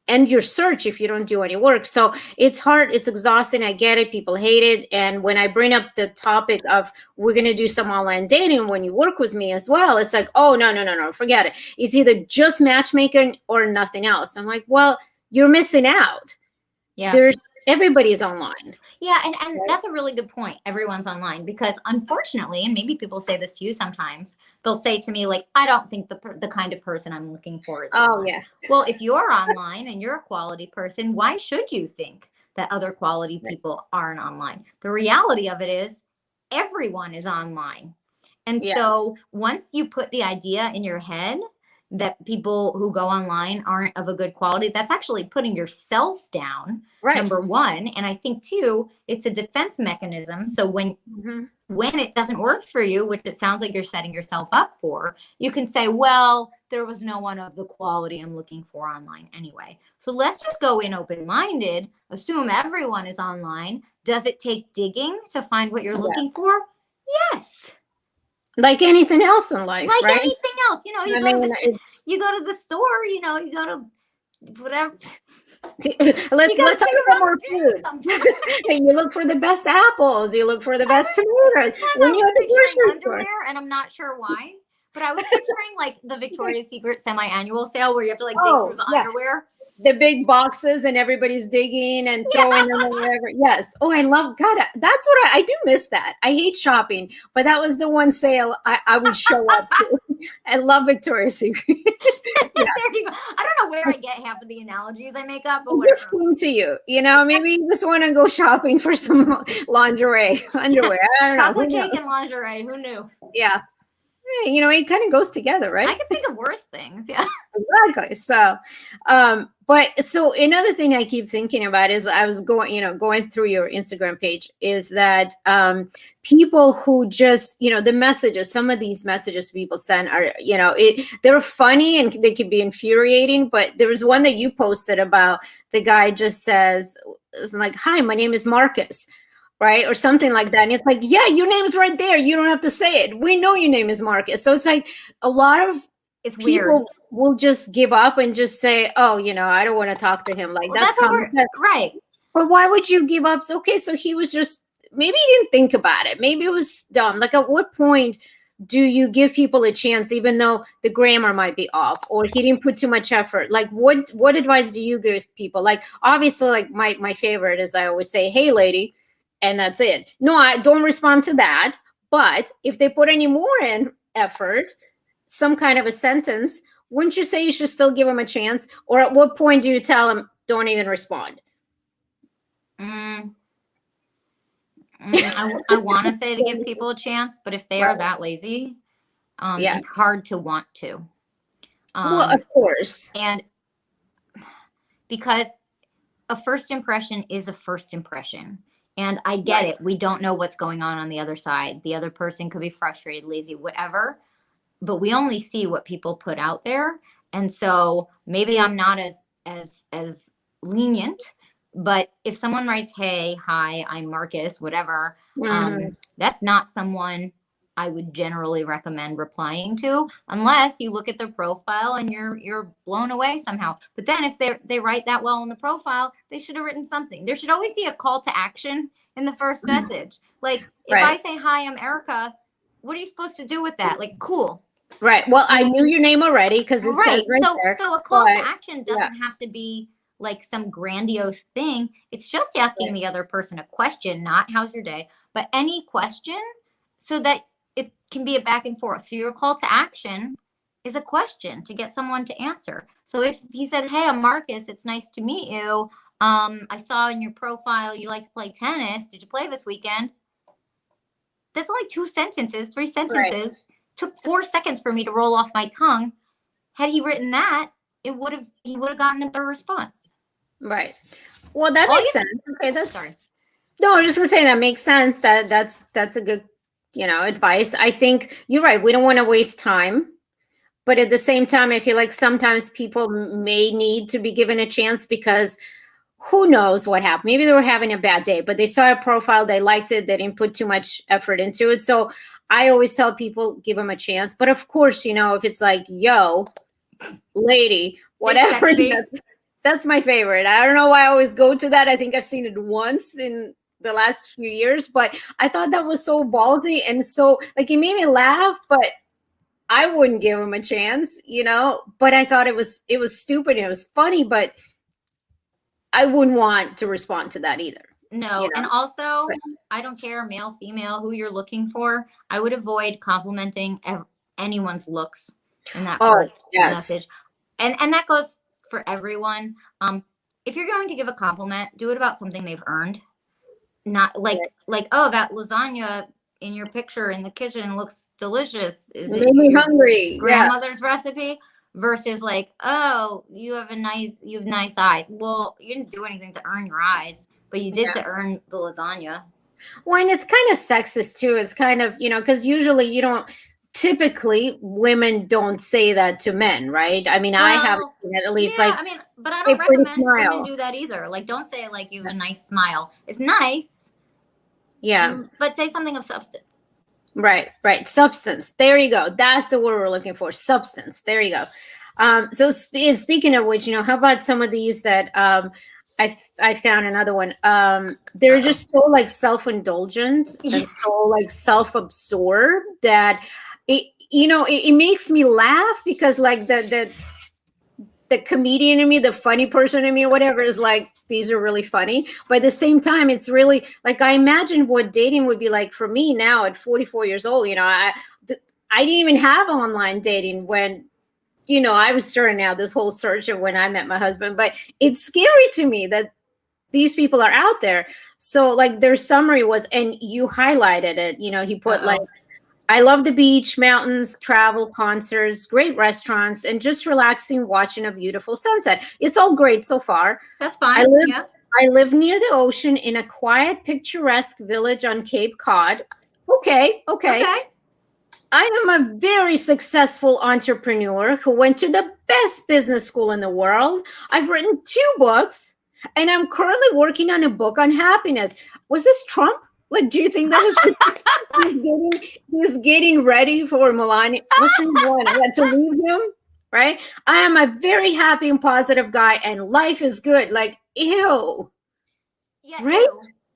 S1: your search if you don't do any work. So it's hard, it's exhausting. I get it, people hate it. And when I bring up the topic of we're going to do some online dating when you work with me as well, it's oh, no, forget it. It's either just matchmaking or nothing else. I'm well, you're missing out. Everybody's online.
S2: Yeah, and that's a really good point. Everyone's online because unfortunately, and maybe people say this to you sometimes, they'll say to me I don't think the kind of person I'm looking for is online.
S1: Yeah.
S2: Well, if you're online and you're a quality person, why should you think that other quality people aren't online? The reality of it is everyone is online. And so once you put the idea in your head that people who go online aren't of a good quality, that's actually putting yourself down, number one. And I think too, it's a defense mechanism. So when it doesn't work for you, which it sounds like you're setting yourself up for, you can say, well, there was no one of the quality I'm looking for online anyway. So let's just go in open-minded, assume everyone is online. Does it take digging to find what you're looking for? Yes.
S1: Like anything else in life,
S2: like
S1: right?
S2: anything else, you go to the store, you go to whatever.
S1: Let's talk about more food. And you look for the best apples. You look for the best tomatoes. When you're at the grocery store,
S2: and I'm not sure why, but I was picturing the Victoria's Secret semi-annual sale where you have to dig through the underwear.
S1: The big boxes and everybody's digging and throwing them wherever. Yes. Oh, I love God. That's what I do miss that. I hate shopping, but that was the one sale I would show up to. I love Victoria's Secret.
S2: There you go. I don't know where I get half of the analogies I make up, but
S1: it just came to you. Maybe you just want to go shopping for some lingerie, underwear. I don't know.
S2: Chocolate cake and lingerie. Who knew?
S1: Yeah. It kind of goes together, right?
S2: I can think of worse things. Yeah.
S1: Exactly. So, so another thing I keep thinking about is I was going through your Instagram page is that people who just, the messages, some of these messages people send are, they're funny and they can be infuriating. But there was one that you posted about the guy just says, hi, my name is Marcus. Right. Or something like that. And it's yeah, your name's right there. You don't have to say it. We know your name is Marcus. So it's a lot of people will just give up and just say, oh, I don't want to talk to him. That's
S2: right.
S1: But why would you give up? Okay. So he was maybe he didn't think about it. Maybe it was dumb. At what point do you give people a chance, even though the grammar might be off or he didn't put too much effort? What advice do you give people? Obviously, my favorite is I always say, hey, lady. And that's it. No, I don't respond to that. But if they put any more effort, some kind of a sentence, wouldn't you say you should still give them a chance? Or at what point do you tell them, don't even respond?
S2: I want to say to give people a chance, but if they are that lazy, it's hard to want to.
S1: Well, of course.
S2: And because a first impression is a first impression. And I get it. We don't know what's going on the other side. The other person could be frustrated, lazy, whatever. But we only see what people put out there. And so maybe I'm not as lenient But if someone writes, hey, hi, I'm Marcus, whatever,
S1: Mhm.
S2: that's not someone I would generally recommend replying to, unless you look at their profile and you're blown away somehow. But then if they write that well in the profile, they should have written something. There should always be a call to action in the first message. Like if I
S1: Right.
S2: say, hi, I'm Erica, what are you supposed to do with that? Like, cool.
S1: Right. Well, I knew your name already because it says
S2: Right.
S1: right
S2: So
S1: there.
S2: so a call to
S1: But
S2: action
S1: yeah,
S2: doesn't have to be like some grandiose thing. It's just asking
S1: right.
S2: the other person a question, not how's your day, but any question, so that it can be a back and forth. So your call to action is a question to get someone to answer. So if he said, hey, I'm Marcus, it's nice to meet you. I saw in your profile you like to play tennis. Did you play this weekend? That's like 2 sentences, 3 sentences.
S1: Right.
S2: Took 4 seconds for me to roll off my tongue. Had he written that, he would have gotten a better response.
S1: Right. Well, that
S2: All
S1: makes
S2: you
S1: sense. Okay,
S2: sorry.
S1: no, I was just gonna say that makes sense. That's a good, advice. I think you're right. We don't want to waste time, but at the same time, I feel like sometimes people may need to be given a chance because who knows what happened. Maybe they were having a bad day, but they saw a profile, they liked it, they didn't put too much effort into it. So I always tell people give them a chance. But of course, if it's like, yo, lady,
S2: It's
S1: whatever,
S2: sexy.
S1: that's my favorite. I don't know why I always go to that. I think I've seen it once in the last few years, but I thought that was so ballsy and so like it made me laugh, but I wouldn't give him a chance, but I thought it was stupid and it was funny, but I wouldn't want to respond to that either.
S2: No, and also
S1: But,
S2: I don't care, male, female, who you're looking for. I would avoid complimenting anyone's looks in that
S1: oh,
S2: first
S1: yes.
S2: message, and that goes for everyone. If you're going to give a compliment, do it about something they've earned. Not like, oh, that lasagna in your picture in the kitchen looks delicious. Is it
S1: Made me
S2: your
S1: hungry. Yeah.
S2: grandmother's recipe? Versus like, oh, you have nice eyes. Well, you didn't do anything to earn your eyes, but you did
S1: Yeah.
S2: to earn the lasagna.
S1: Well, and it's kind of sexist too. It's kind of, because usually typically women don't say that to men, right? I mean, I haven't
S2: Well,
S1: seen it, at least
S2: yeah,
S1: like
S2: I mean, but I
S1: a
S2: don't
S1: pretty
S2: recommend women
S1: smile.
S2: do that either. Like, don't say like you have a nice smile. It's nice,
S1: Yeah.
S2: but say something of substance.
S1: Right, right. Substance. There you go. That's the word we're looking for. Substance. There you go. So and speaking of which, how about some of these that I found another one. They're
S2: Uh-oh.
S1: just so like self-indulgent
S2: Yeah.
S1: and so like self-absorbed that it makes me laugh because like the comedian in me, the funny person in me, whatever, is like, these are really funny. But at the same time, it's really like, I imagine what dating would be like for me now at 44 years old. I didn't even have online dating when, I was starting out this whole search of when I met my husband. But it's scary to me that these people are out there. So like their summary was, and you highlighted it, he put like,
S2: Uh-oh.
S1: I love the beach, mountains, travel, concerts, great restaurants, and just relaxing, watching a beautiful sunset. It's all great so far.
S2: That's
S1: I
S2: fine.
S1: live
S2: Yeah.
S1: I live near the ocean in a quiet, picturesque village on Cape Cod. Okay, okay.
S2: Okay.
S1: I am a very successful entrepreneur who went to the best business school in the world. I've written 2 books, and I'm currently working on a book on happiness. Was this Trump? Like, do you think that was he's getting ready for Melania? What's her one? I had to leave him, right? I am a very happy and positive guy, and life is good. Like, ew,
S2: Yeah,
S1: right?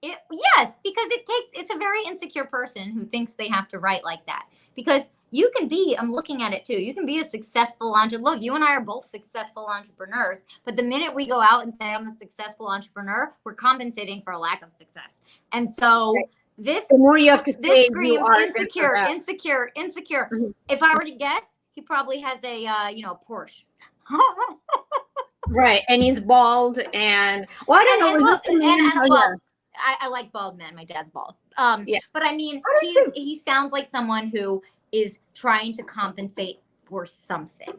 S2: ew. Yes, because it's a very insecure person who thinks they have to write like that. Because you can be, I'm looking at it too, you can be a successful entrepreneur. Look, you and I are both successful entrepreneurs, but the minute we go out and say I'm a successful entrepreneur, we're compensating for a lack of success. And so this
S1: The more you have to
S2: this
S1: say you
S2: screams
S1: are this or
S2: insecure,
S1: that.
S2: insecure, insecure.
S1: Mhm.
S2: If I were to guess, he probably has a Porsche.
S1: Right, and he's bald, and well, I don't know. Was this the man? Oh yeah,
S2: well, I like bald men. My dad's bald.
S1: yeah.
S2: But I mean,
S1: I do too.
S2: he sounds like someone who is trying to compensate for something.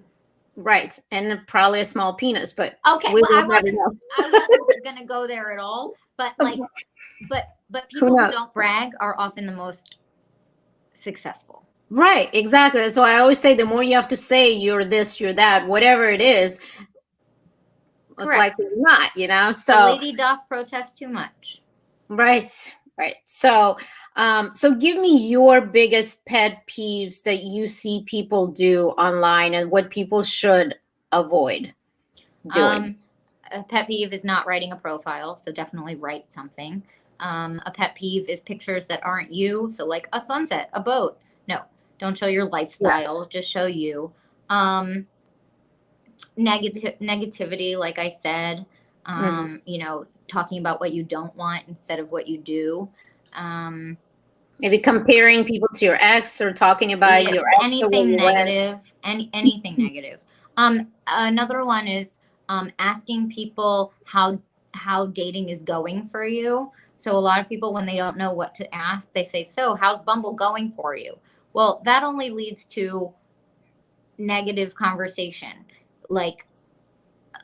S1: Right, and probably a small penis, but
S2: Okay,
S1: we
S2: well,
S1: will never know.
S2: I wasn't gonna go there at all. But like, but
S1: Who
S2: people who
S1: knows?
S2: don't brag are often the most successful.
S1: Right, exactly. That's why I always say the more you have to say you're this, you're that, whatever it is, most
S2: Correct.
S1: likely not,
S2: The
S1: so
S2: lady doth protest too much.
S1: right. So so give me your biggest pet peeves that you see people do online and what people should avoid doing.
S2: A pet peeve is not writing a profile, so definitely write something. A pet peeve is pictures that aren't you, so like a sunset, a boat. No, don't show your
S1: Yeah.
S2: lifestyle, just show you. Negativity, like I said,
S1: Mhm.
S2: talking about what you don't want instead of what you do.
S1: Maybe comparing people to your ex or talking about
S2: Yeah,
S1: your
S2: just
S1: ex or where
S2: anything
S1: you went.
S2: negative, anything negative. Another one is asking people how dating is going for you. So a lot of people, when they don't know what to ask, they say, "So, how's Bumble going for you?" Well, that only leads to negative conversation. Like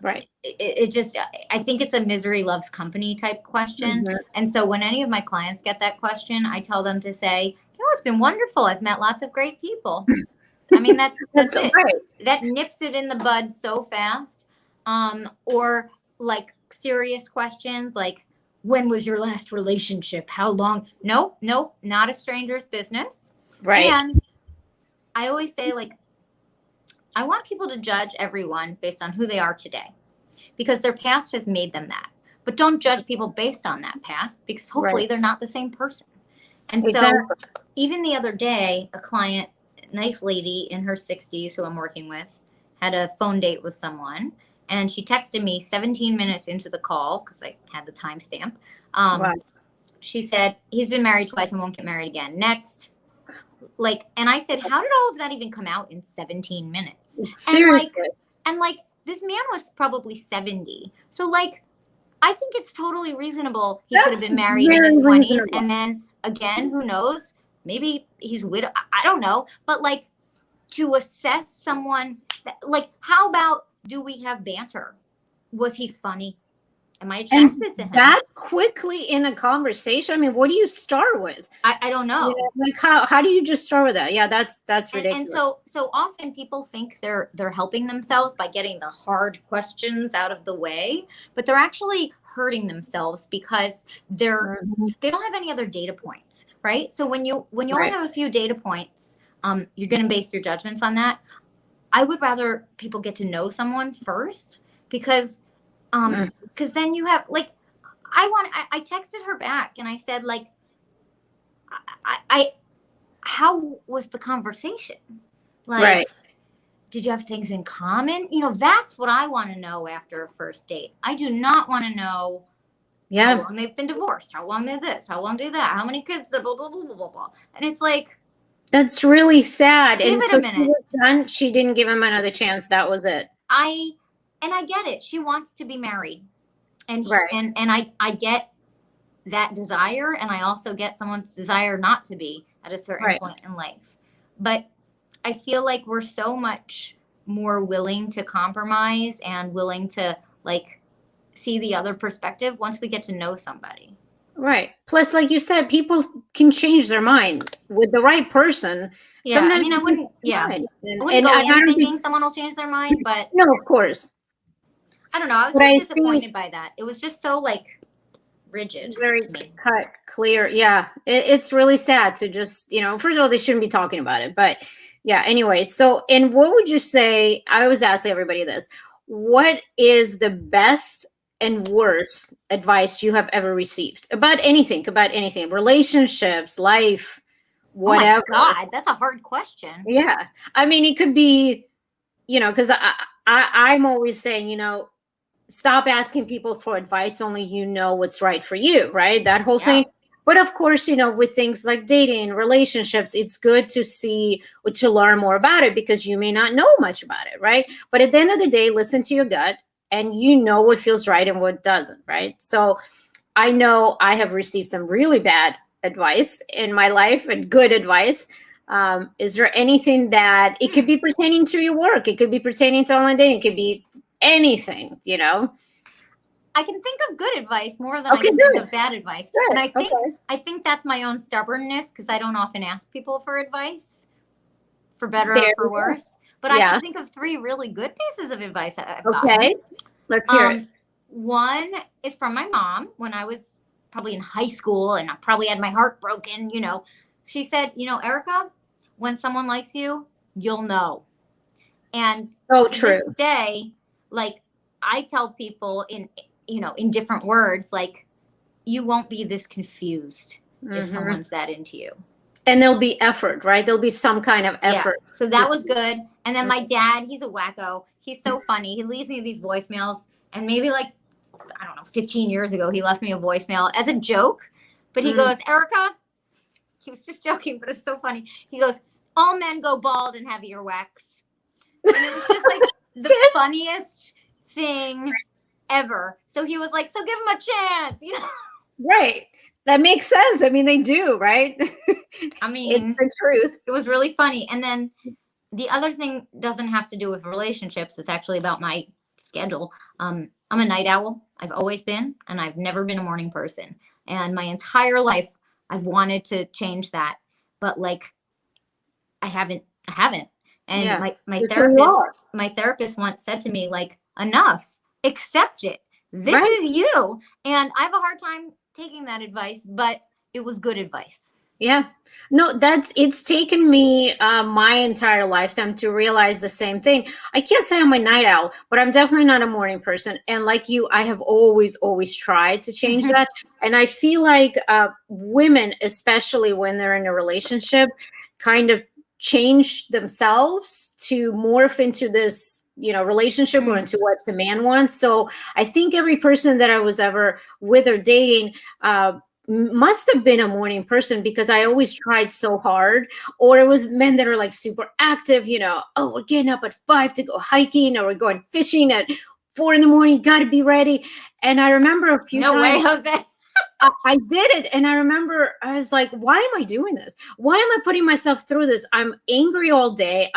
S1: Right.
S2: it just, I think it's a misery loves company type question.
S1: Mhm.
S2: And so when any of my clients get that question, I tell them to say, it's been wonderful. I've met lots of great people. I mean, that's
S1: That's
S2: it.
S1: right.
S2: That nips it in the bud so fast. Or like serious questions like, when was your last relationship? How long? Nope, not a stranger's business.
S1: Right.
S2: And I always say, like, I want people to judge everyone based on who they are today because their past has made them that. But don't judge people based on that past because hopefully
S1: Right.
S2: they're not the same person. And so,
S1: Exactly.
S2: even the other day, a client, nice lady in her 60s who I'm working with, had a phone date with someone. And she texted me 17 minutes into the call because I had the timestamp.
S1: Right.
S2: She said, he's been married twice and won't get married again. Next. Like, and I said, how did all of that even come out in 17 minutes? And
S1: Seriously.
S2: like, this man was probably 70. So, like, I think it's totally reasonable. He could have
S1: That's
S2: been married in
S1: very
S2: his 20s.
S1: reasonable.
S2: And then again, who knows? Maybe he's widow. I don't know. But like, to assess someone, like, how about do we have banter? Was he funny? Am I
S1: And
S2: attracted to him?
S1: that quickly in a conversation, I mean, what do you start with?
S2: I don't know.
S1: Like how do you just start with that? Yeah, that's ridiculous.
S2: And so often people think they're helping themselves by getting the hard questions out of the way, but they're actually hurting themselves because
S1: Mhm.
S2: they don't have any other data points, right? So when you only
S1: Right.
S2: have a few data points, you're going to base your judgments on that. I would rather people get to know someone first because
S1: Mm.
S2: then you have, like, I texted her back and I said, like, I how was the conversation? Like,
S1: Right.
S2: did you have things in common? That's what I want to know after a first date. I do not want to know how
S1: Yeah.
S2: long they've been divorced, how long they're this, how long they're that, how many kids, blah, blah, blah, blah, blah, blah. And it's like,
S1: That's really sad.
S2: give
S1: And
S2: it a
S1: so she
S2: minute.
S1: was done. She didn't give him another chance. That was it.
S2: I get it. She wants to be married. And
S1: Right.
S2: and I get that desire, and I also get someone's desire not to be at a certain
S1: Right.
S2: point in life. But I feel like we're so much more willing to compromise and willing to, like, see the other perspective once we get to know somebody.
S1: Right. Plus, like you said, people can change their mind with the right person.
S2: Yeah, I
S1: Sometimes
S2: mean, I
S1: they
S2: wouldn't.
S1: change their
S2: Yeah,
S1: mind.
S2: I wouldn't go
S1: I
S2: in
S1: don't think,
S2: thinking someone will change their mind, but
S1: no, of course.
S2: I don't know. I was
S1: But
S2: just
S1: I
S2: disappointed
S1: think
S2: by that. It was just so, like, rigid
S1: very
S2: to me.
S1: cut, clear. Yeah. It's really sad to just, first of all, they shouldn't be talking about it. But yeah, anyway. So, and what would you say? I always ask everybody this: what is the best and worst advice you have ever received about anything, relationships, life,
S2: Oh my
S1: whatever?
S2: God, that's a hard question.
S1: Yeah. I mean, it could be, because I'm always saying, stop asking people for advice, only you know what's right for you, right? That whole
S2: Yeah.
S1: thing. But of course, with things like dating, relationships, it's good to see or to learn more about it because you may not know much about it, right? But at the end of the day, listen to your gut and you know what feels right and what doesn't, right? So I know I have received some really bad advice in my life and good advice. Is there anything that it could be pertaining to your work? It could be pertaining to online dating. It could be anything.
S2: I can think of good advice more than I
S1: Okay,
S2: can think
S1: good.
S2: of bad advice.
S1: Good.
S2: And
S1: Okay.
S2: I think that's my own stubbornness because I don't often ask people for advice, for better
S1: There
S2: or for
S1: you go.
S2: worse. But I
S1: Yeah.
S2: can think of 3 really good pieces of advice I've
S1: Okay.
S2: gotten.
S1: Let's hear it.
S2: One is from my mom when I was probably in high school and I probably had my heart broken, you know. She said, you know, Erica, when someone likes you, you'll know. And
S1: So
S2: to
S1: true.
S2: this day, like I tell people in, you know, in different words, like you won't be this confused if someone's that into you.
S1: And there'll be effort, right? There'll be some kind of effort.
S2: Yeah. So that was good. And then my dad, he's a wacko. He's so funny. He leaves me these voicemails. And maybe like, I don't know, 15 years ago, he left me a voicemail as a joke. But he goes, Erica, he was just joking, but it's so funny. He goes, all men go bald and have earwax. And it was just like the funniest thing ever. So he was like, so give him a chance, you know?
S1: Right. That makes sense. I mean, they do, right?
S2: I mean,
S1: it's the truth.
S2: It was really funny. And then the other thing doesn't have to do with relationships. It's actually about my schedule. I'm a night owl. I've always been, and I've never been a morning person. And my entire life, I've wanted to change that, but like, I haven't. And my therapist once said to me, like, enough, accept it. This is you. And I have a hard time taking that advice, but it was good advice.
S1: Yeah. No, it's taken me my entire lifetime to realize the same thing. I can't say I'm a night owl, but I'm definitely not a morning person. And like you, I have always tried to change that. And I feel like women, especially when they're in a relationship, kind of change themselves to morph into this, you know, relationship or into what the man wants. So I think every person that I was ever with or dating must have been a morning person, because I always tried so hard. Or it was men that are like super active, you know, oh, we're getting up at 5 to go hiking, or we're going fishing at 4 a.m, got to be ready. And I remember a few times.
S2: No way, Jose.
S1: I did it. And I remember I was like, why am I doing this? Why am I putting myself through this? I'm angry all day.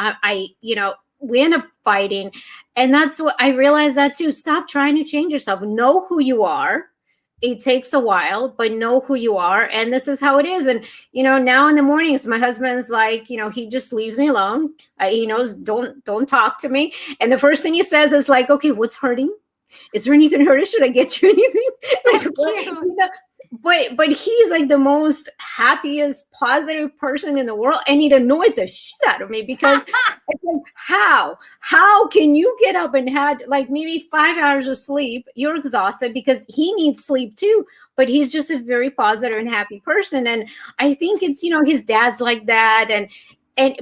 S1: You know, we end up fighting. And that's what I realized that too. Stop trying to change yourself. Know who you are. It takes a while, but know who you are. And this is how it is. And, you know, now in the mornings, my husband's like, you know, he just leaves me alone. He knows, don't talk to me. And the first thing he says is like, okay, what's hurting? Is there anything hurting? Should I get you anything? You know, but he's like the most happiest, positive person in the world, and it annoys the shit out of me, because it's like, how can you get up and had like maybe 5 hours of sleep? You're exhausted, because he needs sleep too, but he's just a very positive and happy person. And I think it's, you know, his dad's like that,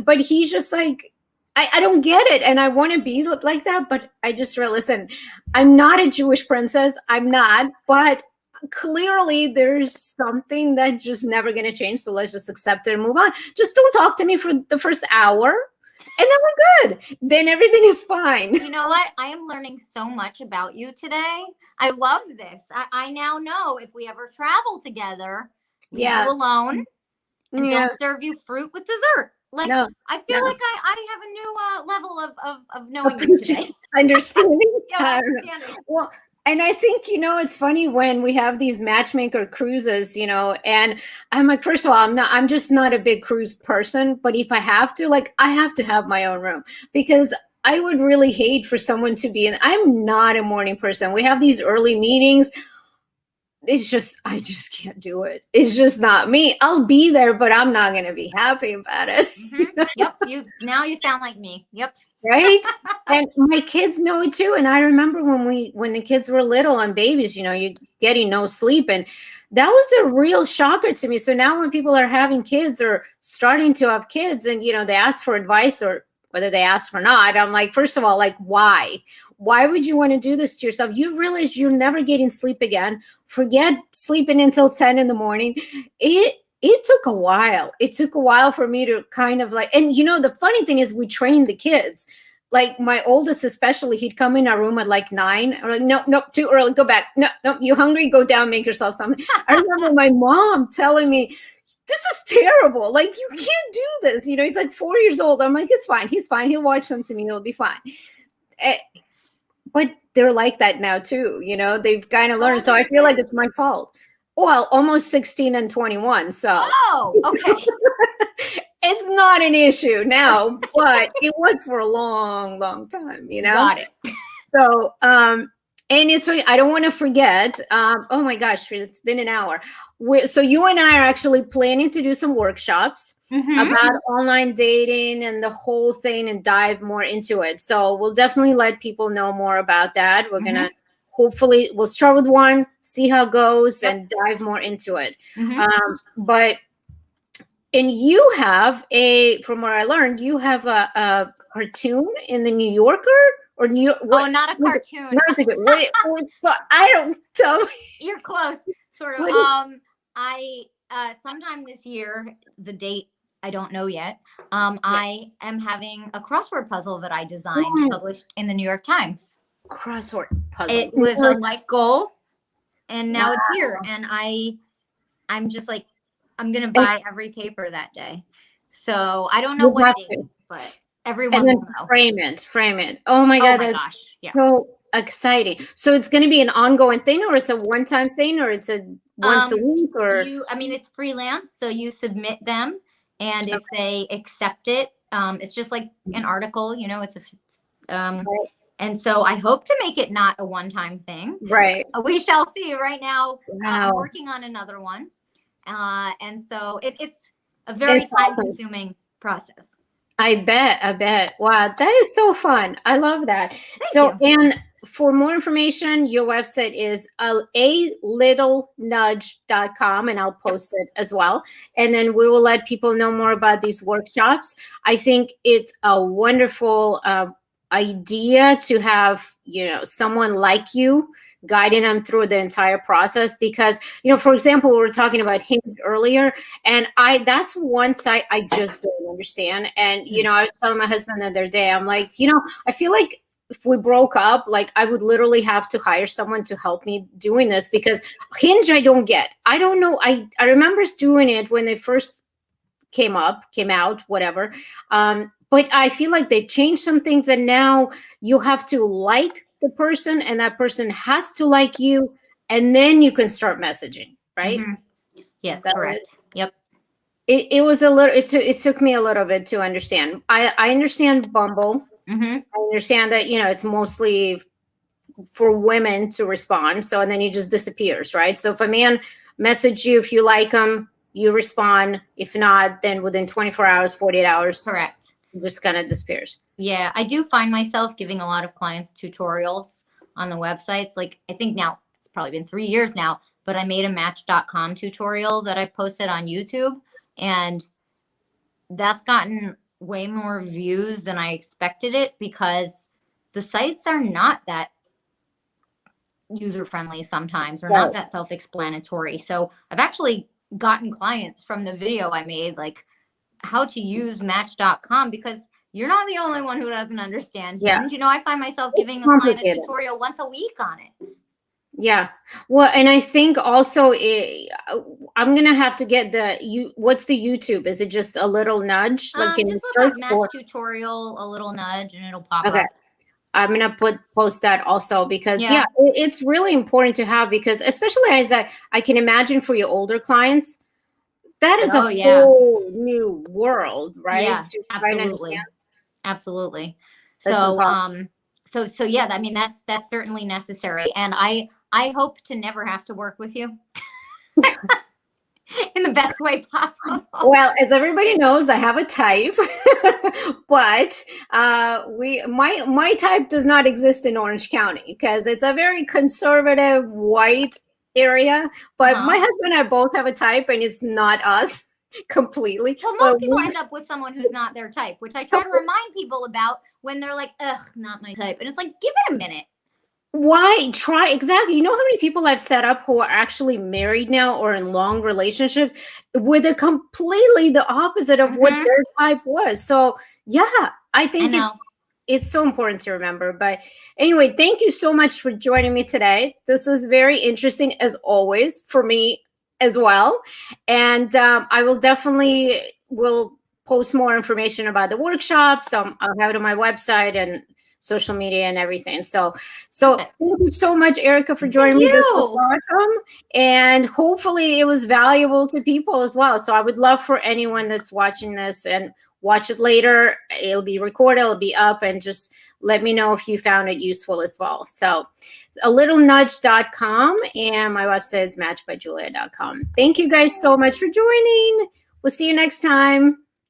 S1: but he's just like, I don't get it. And I want to be like that, but I just realized, listen, I'm not a Jewish princess. I'm not, but clearly there's something that just never going to change. So let's just accept it and move on. Just don't talk to me for the first hour, and then we're good. Then everything is fine.
S2: You know what? I am learning so much about you today. I love this. I now know if we ever travel together, leave you alone and don't serve you fruit with dessert. Like, I feel like I have a new level of knowing you today.
S1: Understanding.
S2: Understanding.
S1: Well, and I think, you know, it's funny when we have these matchmaker cruises, you know, and I'm like, first of all, I'm just not a big cruise person, but if I have to, like, I have to have my own room, because I would really hate for someone to be I'm not a morning person. We have these early meetings. It's just, I just can't do it. It's just not me. I'll be there, but I'm not going to be happy about it.
S2: Yep. Now you sound like me. Yep.
S1: Right. And my kids know it too. And I remember when the kids were little and babies, you know, you're getting no sleep. And that was a real shocker to me. So now when people are having kids or starting to have kids, and, you know, they ask for advice, or whether they ask or not, I'm like, first of all, like, why would you want to do this to yourself? You realize you're never getting sleep again. Forget sleeping until 10 in the morning. It took a while. It took a while for me to kind of like, and you know, the funny thing is we trained the kids. Like my oldest, especially, he'd come in our room at like 9. I'm like, no, too early. Go back. No, you hungry? Go down, make yourself something. I remember my mom telling me, this is terrible. Like, you can't do this. You know, he's like 4 years old. I'm like, it's fine. He's fine. He'll watch them to me. He'll be fine. But they're like that now too. You know, they've kind of learned. So I feel like it's my fault. Well, almost 16 and 21. So.
S2: Oh, okay.
S1: It's not an issue now, but it was for a long, long time, you know?
S2: Got it.
S1: So, And it's funny, I don't want to forget. Oh my gosh, it's been an hour. So you and I are actually planning to do some workshops about online dating and the whole thing and dive more into it. So we'll definitely let people know more about that. We're gonna hopefully we'll start with one, see how it goes, and dive more into it. But and you have from what I learned, you have a cartoon in the New Yorker. Or New York,
S2: oh, not a cartoon.
S1: Wait, I don't tell me.
S2: You're close, sort of. I sometime this year, the date I don't know yet. I am having a crossword puzzle that I designed, published in the New York Times.
S1: Crossword puzzle.
S2: It was a life goal, and now it's here. And I'm just like, I'm gonna buy every paper that day. So I don't know what date, but everyone will know.
S1: Frame it. Oh my God.
S2: Oh my gosh. Yeah.
S1: So exciting. So it's going to be an ongoing thing, or it's a one-time thing, or it's a once a week, or
S2: it's freelance. So you submit them, and if they accept it, it's just like an article, it's and so I hope to make it not a one-time thing.
S1: Right.
S2: We shall see. Right now, I'm working on another one. And so it's a very time-consuming process.
S1: I bet. Wow, that is so fun. I love that.
S2: Thank you.
S1: And for more information, your website is alittlenudge.com, and I'll post it as well. And then we will let people know more about these workshops. I think it's a wonderful idea to have, someone like you guiding them through the entire process, because for example, we were talking about Hinge earlier, and that's one site I just don't understand. And I was telling my husband the other day, I'm like, I feel like if we broke up, like I would literally have to hire someone to help me doing this, because Hinge I don't get. I don't know. I remember doing it when they first came out, whatever, but I feel like they've changed some things, and now you have to like the person, and that person has to like you, and then you can start messaging, right?
S2: Yes, correct. Yep.
S1: It was a little. It took me a little bit to understand. I understand Bumble. I understand that it's mostly for women to respond. So and then he just disappears, right? So if a man message you, if you like him, you respond. If not, then within 24 hours, 48 hours,
S2: correct,
S1: just kind of disappears.
S2: Yeah, I do find myself giving a lot of clients tutorials on the websites. Like I think now it's probably been 3 years now, but I made a Match.com tutorial that I posted on YouTube, and that's gotten way more views than I expected it, because the sites are not that user-friendly sometimes, or not that self-explanatory. So I've actually gotten clients from the video I made, like how to use Match.com, because you're not the only one who doesn't understand Hinge. I find myself giving a client a tutorial once a week on it.
S1: Yeah. Well, and I think also I'm going to have to get what's the YouTube? Is it just a little nudge?
S2: Like just look up Match tutorial, a little nudge, and it'll pop up.
S1: I'm going to post that also, because it's really important to have, because especially as I can imagine for your older clients, that is a whole new world, right?
S2: Yeah, absolutely. So, so yeah, I mean, that's certainly necessary. And I hope to never have to work with you in the best way possible.
S1: Well, as everybody knows, I have a type, but my type does not exist in Orange County, because it's a very conservative white area. But my husband and I both have a type, and it's not us completely.
S2: Well, most people end up with someone who's not their type, which I try to remind people about when they're like, ugh, not my type. And it's like, give it a minute.
S1: Why? Try. Exactly. You know how many people I've set up who are actually married now or in long relationships with a completely the opposite of what their type was. So yeah, I think it's so important to remember. But anyway, thank you so much for joining me today. This was very interesting, as always, for me as well. And I will definitely post more information about the workshops. I'll have it on my website and social media and everything. So thank you so much, Erica, for joining me. This was awesome. And hopefully it was valuable to people as well. So I would love for anyone that's watching this and watch it later. It'll be recorded, it'll be up, and just let me know if you found it useful as well. So alittlenudge.com, and my website is matchbyjulia.com. Thank you guys so much for joining. We'll see you next time.